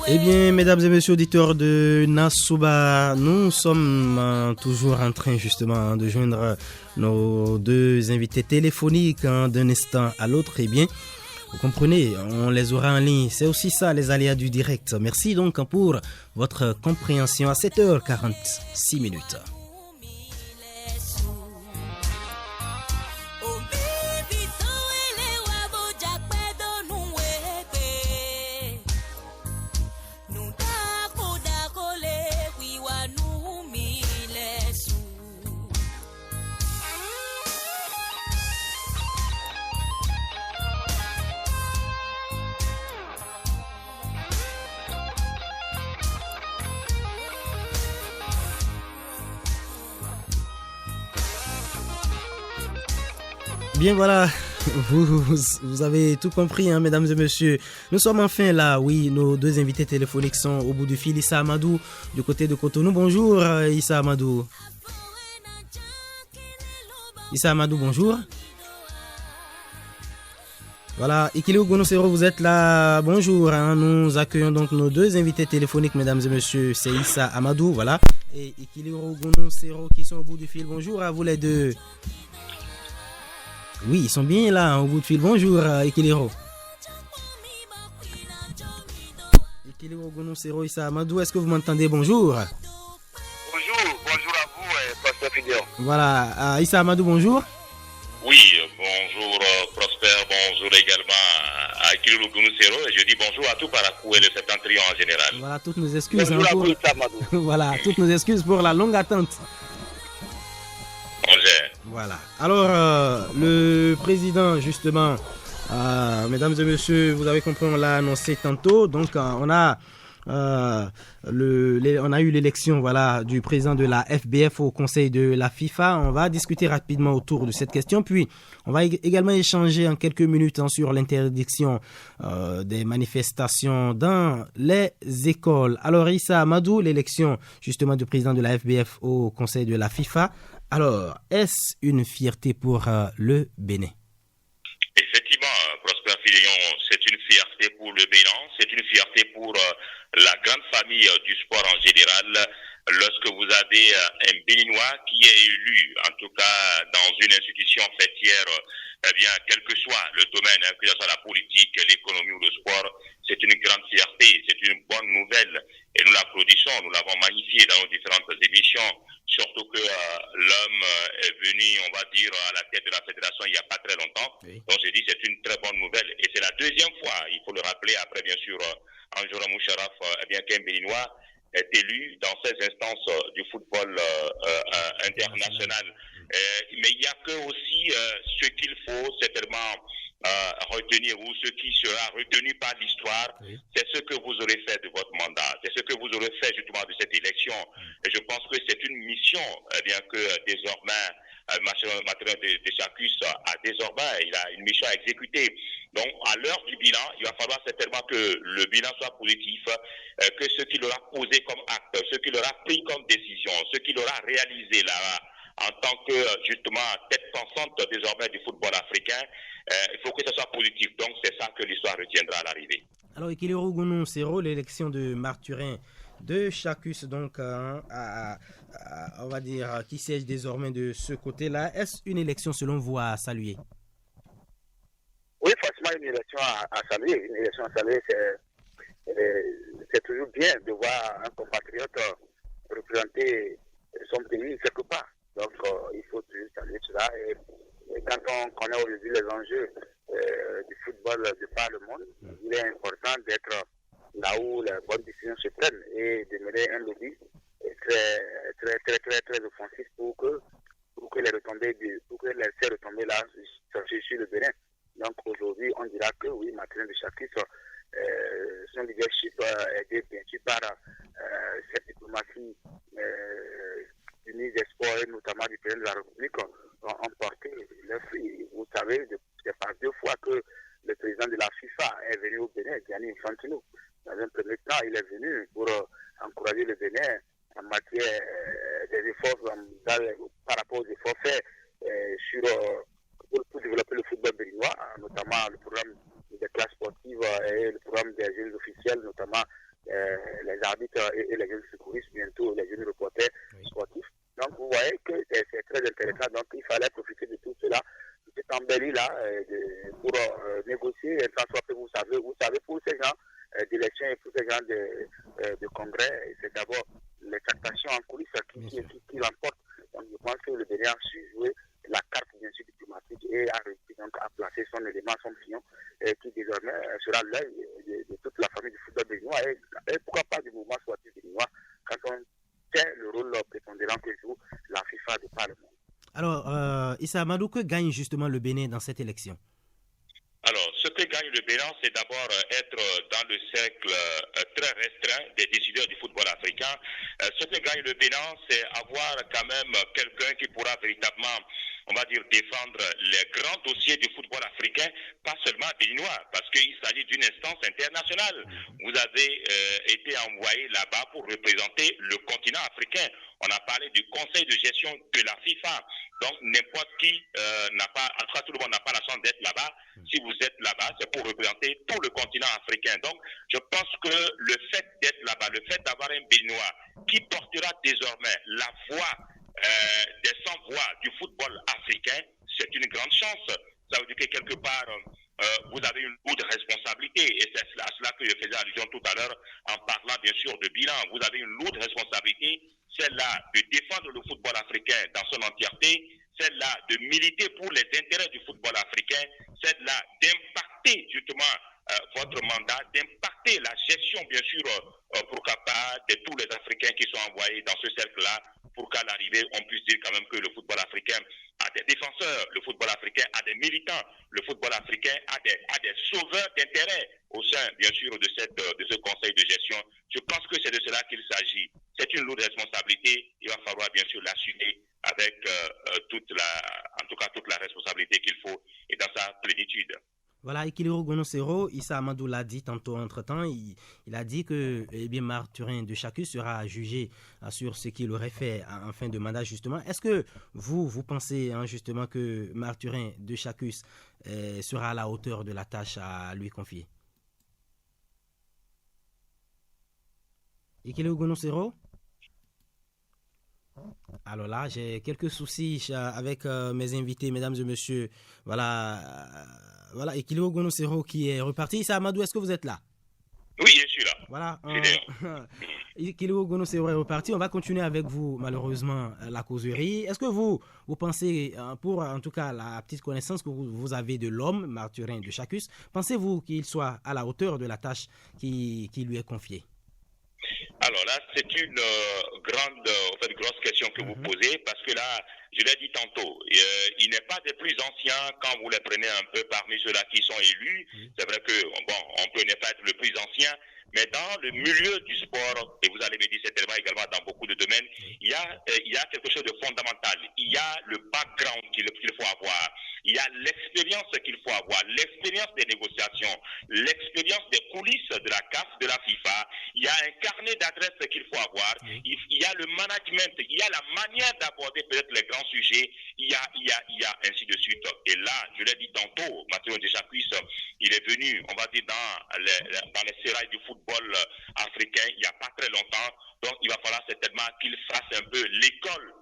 Eh bien, mesdames et messieurs auditeurs de Nasouba, nous sommes toujours en train justement de joindre nos deux invités téléphoniques d'un instant à l'autre. Eh bien, vous comprenez, on les aura en ligne. C'est aussi ça, les aléas du direct. Merci donc pour votre compréhension à 7h46 minutes. Me bien voilà, vous avez tout compris, hein, mesdames et messieurs. Nous sommes enfin là, oui, nos deux invités téléphoniques sont au bout du fil. Issa Amadou du côté de Cotonou. Bonjour Issa Amadou. Issa Amadou, bonjour. Voilà, Ikilio Gonosero, vous êtes là. Bonjour, hein. Nous accueillons donc nos deux invités téléphoniques, mesdames et messieurs. C'est Issa Amadou, voilà, et Ikilio Gonosero qui sont au bout du fil. Bonjour à vous les deux. Oui, ils sont bien là, au bout de fil. Bonjour, Ikiliro. Ikiliro Gonosero, Issa Amadou, est-ce que vous m'entendez? Bonjour. Bonjour à vous, Prosper Fidéo. Voilà, Issa Amadou, bonjour. Oui, bonjour Prosper, bonjour également à Ikiliro Gonosero. Et je dis bonjour à tout Parakou et le septentrion en général. Voilà, toutes nos excuses. Bonjour hein, à vous, Issa Amadou. Voilà, toutes nos excuses pour la longue attente. Voilà. Alors, le président, justement, mesdames et messieurs, vous avez compris, on l'a annoncé tantôt. Donc, on a eu l'élection, voilà, du président de la FBF au conseil de la FIFA. On va discuter rapidement autour de cette question. Puis, on va également échanger en quelques minutes sur l'interdiction des manifestations dans les écoles. Alors, Issa Amadou, l'élection, justement, du président de la FBF au conseil de la FIFA. Alors, est-ce une fierté pour le Bénin? Effectivement, Prosper Fidéon, c'est une fierté pour le Bénin, c'est une fierté pour la grande famille du sport en général. Lorsque vous avez un Béninois qui est élu, en tout cas dans une institution fêtière, eh bien, quel que soit le domaine, que ce soit la politique, l'économie ou le sport, c'est une grande fierté, c'est une bonne nouvelle et nous l'applaudissons, nous l'avons magnifié dans nos différentes émissions, surtout que l'homme est venu, on va dire, à la tête de la fédération il n'y a pas très longtemps. Oui. Donc je dis c'est une très bonne nouvelle et c'est la deuxième fois, il faut le rappeler, après bien sûr, Anjoura Moucharaf, eh bien qu'un Béninois est élu dans ces instances du football international. Mais il n'y a que aussi ce qu'il faut certainement retenir ou ce qui sera retenu par l'histoire, oui. C'est ce que vous aurez fait de votre mandat, c'est ce que vous aurez fait justement de cette élection. Et je pense que c'est une mission, bien que désormais Mathurin Deschacus a désormais, il a une mission à exécuter. Donc à l'heure du bilan, il va falloir certainement que le bilan soit positif, que ce qu'il aura posé comme acte, ce qu'il aura pris comme décision, ce qu'il aura réalisé là en tant que justement tête pensante désormais du football africain, il faut que ce soit positif. Donc c'est ça que l'histoire retiendra à l'arrivée. Alors Ikiliro Gonosero, l'élection de Mathurin Deschacus, donc on va dire qui siège désormais de ce côté-là, est-ce une élection selon vous à saluer? Oui, forcément une élection à saluer. Une élection à saluer, c'est toujours bien de voir un compatriote représenter son pays quelque part. Donc, il faut toujours saluer cela. Et quand on connaît aujourd'hui les enjeux du football de par le monde, il est important d'être là où les bonnes décisions se prennent et de mener un lobby très offensif pour que les retombées ces retombées là sur le Bénin. Donc aujourd'hui, on dira que oui, Mathurin Deschacus, son leadership est bien sûr par cette diplomatie du ministre des Sports et notamment du président de la République ont porté le fruit. Vous savez, c'est par 2 fois que le président de la FIFA est venu au Bénin, Gianni Infantino. Dans un premier temps, il est venu pour encourager le Bénin en matière des efforts par rapport aux efforts faits pour développer le football béninois, notamment le programme des classes sportives et le programme des jeunes officiels, notamment les arbitres et les jeunes secouristes, bientôt les jeunes reporters sportifs. Donc vous voyez que c'est très intéressant. Donc il fallait profiter de tout cela, de cette embellie-là, pour négocier. Vous savez, pour ces gens d'élections et pour ces gens de congrès, c'est d'abord les tractations en coulisses qui l'emportent. Donc je pense que le Bénin a su jouer la carte bien sûr diplomatique et a réussi donc à placer son élément, son pion, qui désormais sera l'œil de toute la famille du football béninois et pourquoi pas du mouvement sportif béninois quand on sait le rôle prépondérant que joue la FIFA de par le monde. Alors, Issa Amadou, que gagne justement le Bénin dans cette élection? Alors, ce que gagne le Bénin, c'est d'abord être dans le cercle très restreint des décideurs du football africain. Ce que gagne le Bénin, c'est avoir quand même quelqu'un qui pourra véritablement on va dire, défendre les grands dossiers du football africain, pas seulement béninois, parce qu'il s'agit d'une instance internationale. Vous avez été envoyé là-bas pour représenter le continent africain. On a parlé du conseil de gestion de la FIFA. Donc, n'importe qui n'a pas, en tout cas, tout le monde n'a pas la chance d'être là-bas. Si vous êtes là-bas, c'est pour représenter tout le continent africain. Donc, je pense que le fait d'être là-bas, le fait d'avoir un Béninois qui portera désormais la voix des sans-voix du football africain, c'est une grande chance. Ça veut dire que quelque part, vous avez une lourde responsabilité, et c'est à cela que je faisais allusion tout à l'heure en parlant bien sûr de bilan. Vous avez une lourde responsabilité, celle-là de défendre le football africain dans son entièreté, celle-là de militer pour les intérêts du football africain, celle-là d'impacter justement votre mandat, d'impacter la gestion bien sûr pourquoi pas de tous les Africains qui sont envoyés dans ce cercle-là, pour qu'à l'arrivée on puisse dire quand même que le football africain a des défenseurs, le football africain a des militants, le football africain a des sauveurs d'intérêt au sein bien sûr de ce conseil de gestion. Je pense que c'est de cela qu'il s'agit. C'est une lourde responsabilité, il va falloir bien sûr l'assumer avec toute la responsabilité qu'il faut et dans sa plénitude. Voilà, Ekiliro Gonosero, Issa Amadou l'a dit tantôt entre-temps, il a dit que Marturin de Chacus sera jugé sur ce qu'il aurait fait en fin de mandat justement. Est-ce que vous pensez justement que Marturin de Chacus sera à la hauteur de la tâche à lui confier? Ekiliro Gonosero? Alors là, j'ai quelques soucis avec mes invités, mesdames et messieurs. Voilà, Ekiliro Gonosero qui est reparti. Issa Amadou, est-ce que vous êtes là? Oui, je suis là. Voilà. Ekiliro Gonosero est reparti. On va continuer avec vous, malheureusement, la causerie. Est-ce que vous pensez, pour en tout cas la petite connaissance que vous avez de l'homme, Marturin de Chacus, pensez-vous qu'il soit à la hauteur de la tâche qui lui est confiée? Alors là, c'est une grosse question que vous posez, parce que là, je l'ai dit tantôt, il n'est pas des plus anciens quand vous les prenez un peu parmi ceux-là qui sont élus. C'est vrai que, on peut ne pas être le plus ancien, mais dans le milieu du sport, et vous allez me dire certainement également dans beaucoup de domaines, il y a quelque chose de fondamental. Il y a le background qu'il faut avoir. Il y a l'expérience qu'il faut avoir, l'expérience des négociations, l'expérience des coulisses de la CAF, de la FIFA. Il y a un carnet d'adresses qu'il faut avoir. Il y a le management, il y a la manière d'aborder peut-être les grands sujets. Il y a ainsi de suite. Et là, je l'ai dit tantôt, Mathieu de Chacus, il est venu, on va dire, dans les sérails du football africain il n'y a pas très longtemps. Donc, il va falloir certainement qu'il fasse un peu l'école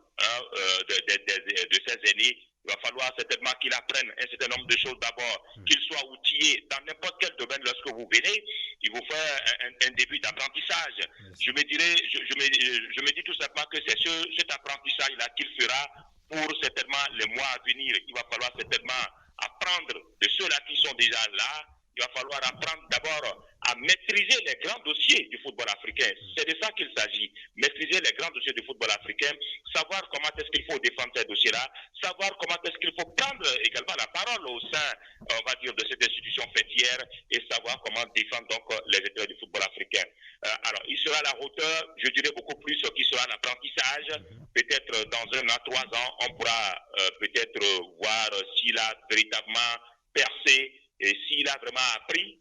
de ses aînés. Il va falloir certainement qu'il apprenne un certain nombre de choses d'abord, qu'il soit outillé dans n'importe quel domaine. Lorsque vous venez, il vous fait un début d'apprentissage. Je me dis tout simplement que c'est cet apprentissage-là qu'il fera pour certainement les mois à venir. Il va falloir certainement apprendre de ceux-là qui sont déjà là. Il va falloir apprendre d'abord à maîtriser les grands dossiers du football africain. C'est de ça qu'il s'agit. Maîtriser les grands dossiers du football africain, savoir comment est-ce qu'il faut défendre ces dossiers-là, savoir comment est-ce qu'il faut prendre également la parole au sein, on va dire, de cette institution fêtière et savoir comment défendre donc les intérêts du football africain. Alors, il sera à la hauteur, je dirais beaucoup plus qu'il sera un apprentissage. Peut-être dans 1 an, 3 ans, on pourra peut-être voir s'il a véritablement percé et s'il a vraiment appris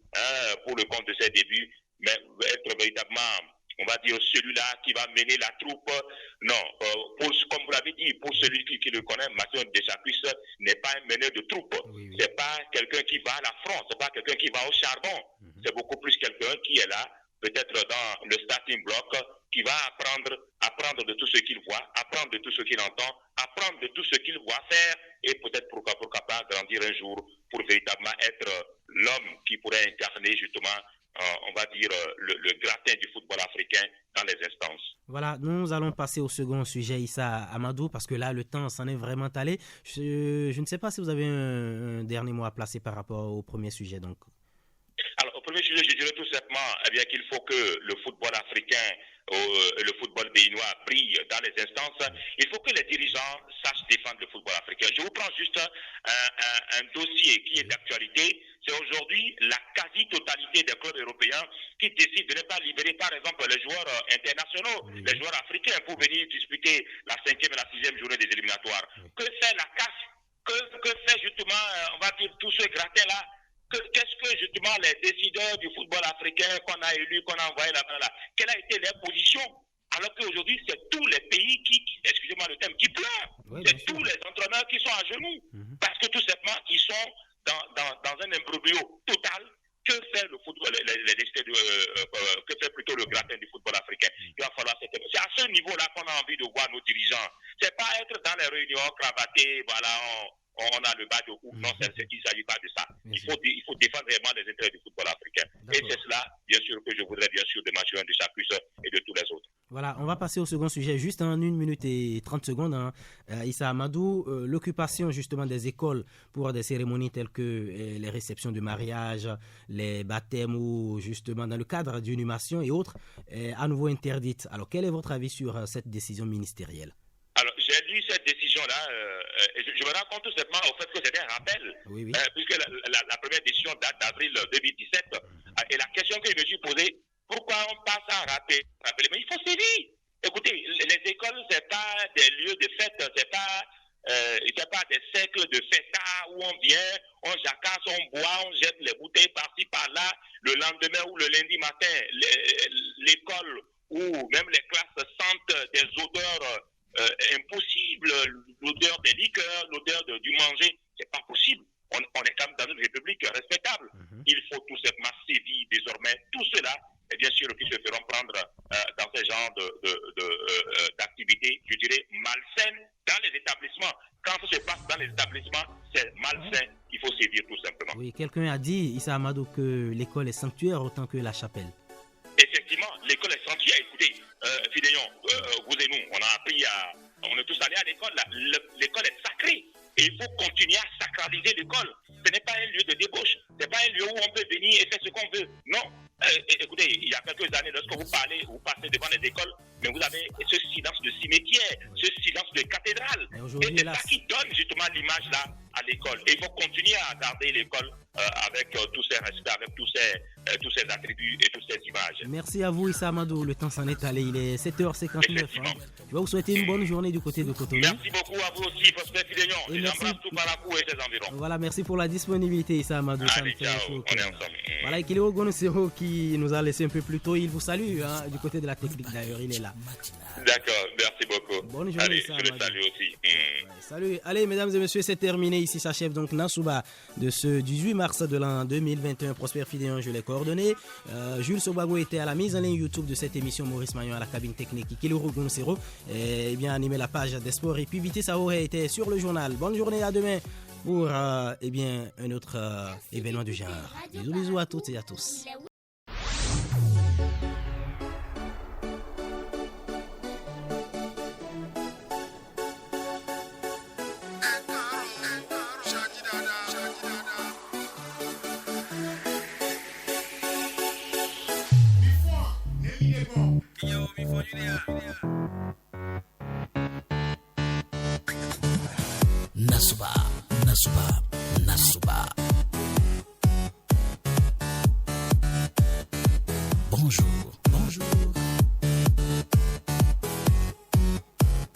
pour le compte de ses débuts, mais être véritablement, on va dire, celui-là qui va mener la troupe. Non, comme vous l'avez dit, pour celui qui le connaît, Mathieu de Chacus n'est pas un meneur de troupe. C'est pas quelqu'un qui va à la front, c'est pas quelqu'un qui va au charbon. C'est beaucoup plus quelqu'un qui est là, peut-être dans le starting block, qui va apprendre de tout ce qu'il voit, apprendre de tout ce qu'il entend, apprendre de tout ce qu'il voit faire et peut-être pourquoi pas grandir un jour pour véritablement être l'homme qui pourrait incarner justement, on va dire, le gratin du football africain dans les instances. Voilà, nous allons passer au second sujet, Issa Amadou, parce que là, le temps s'en est vraiment allé. Je ne sais pas si vous avez un dernier mot à placer par rapport au premier sujet. Donc. Alors, au premier sujet, je dirais tout simplement qu'il faut que le football africain, le football béninois brille dans les instances. Il faut que les dirigeants sachent défendre le football africain. Je vous prends juste un dossier qui est d'actualité. C'est aujourd'hui la quasi-totalité des clubs européens qui décident de ne pas libérer, par exemple, les joueurs internationaux, les joueurs africains pour venir disputer la 5e et la 6e journée des éliminatoires. Que fait la CAF que fait justement, on va dire, tout ce gratin-là? Qu'est-ce que justement les décideurs du football africain qu'on a élus, qu'on a envoyés là-bas, là, quelle a été leur position? Alors qu'aujourd'hui, c'est tous les pays qui, excusez-moi le terme, qui pleurent. Oui, c'est tous les entraîneurs qui sont à genoux. Parce que tout simplement, ils sont dans un imbroglio total. Que fait le football, que fait plutôt le gratin du football africain? Il va falloir c'est à ce niveau-là qu'on a envie de voir nos dirigeants. C'est pas être dans les réunions cravatés, voilà, on a le bas de cou. Non, il ne s'agit pas de ça. Il faut défendre vraiment les intérêts du football africain. Et c'est cela, bien sûr, que je voudrais bien sûr de Mathurin de Chacus et de tous les autres. Voilà, on va passer au second sujet, juste en 1 minute et 30 secondes. Issa Amadou, l'occupation justement des écoles pour des cérémonies telles que les réceptions de mariage, les baptêmes ou justement dans le cadre d'inhumation et autres, est à nouveau interdite. Alors, quel est votre avis sur cette décision ministérielle? Alors, j'ai lu cette décision-là et je me rends compte tout simplement au fait que c'était un rappel, oui. Puisque la première décision date d'avril 2017. Et la question que je me suis posée, pourquoi on passe à rappeler? Mais il faut sévir. Écoutez, les écoles, c'est pas des lieux de fête, c'est pas des cercles de fêtards où on vient, on jacasse, on boit, on jette les bouteilles par-ci, par-là. Le lendemain ou le lundi matin, l'école ou même les classes sentent des odeurs impossibles, l'odeur des liqueurs, l'odeur du manger. C'est pas possible. On est quand même dans une république respectable. Il faut tout simplement sévir désormais tout cela, et bien sûr qui se feront prendre dans ce genre d'activités, je dirais, malsaines dans les établissements. Quand ça se passe dans les établissements, c'est malsain, il faut sévir tout simplement. Oui, quelqu'un a dit, Issa Amadou, que l'école est sanctuaire autant que la chapelle. Effectivement, l'école est sanctuaire. Écoutez, Fidélion, vous et nous, on est tous allés à l'école. L'école est sacrée. Et il faut continuer à sacraliser l'école. Ce n'est pas un lieu de débauche. Ce n'est pas un lieu où on peut venir et faire ce qu'on veut. Non. Écoutez, il y a quelques années, lorsque vous passez devant les écoles, mais vous avez ce silence de cimetière, ce silence de cathédrale. Et c'est ça qui donne justement l'image là à l'école. Et il faut continuer à garder l'école avec tous ses respects, avec tous ses attributs et toutes ses images. Merci à vous, Issa Amadou. Le temps s'en est allé. Il est 7h59. Je vais vous souhaiter une bonne journée du côté de Cotonou. Merci beaucoup à vous aussi, Prosper Fidélion. Et j'embrasse tout Parakou et ses environs. Voilà, merci pour la disponibilité, Issa Amadou. Allez, ciao, on est ensemble. Voilà, Ekileo Gonosero qui nous a laissé un peu plus tôt. Il vous salue du côté de la technique d'ailleurs, il est là. D'accord, merci beaucoup. Bonne journée, allez, je le salue aussi. Salut. Allez, mesdames et messieurs, c'est terminé. Ici s'achève donc Nansouba de ce 18 mars de l'an 2021. Prosper Fidéon, je l'ai coordonné. Jules Sobago était à la mise en ligne YouTube de cette émission. Maurice Magnon à la cabine technique. Ekileo Gonosero bien animé la page des sports. Et puis Vité Saoré était sur le journal. Bonne journée, à demain pour un autre événement du genre. Bisous à toutes et à tous. Nansouba.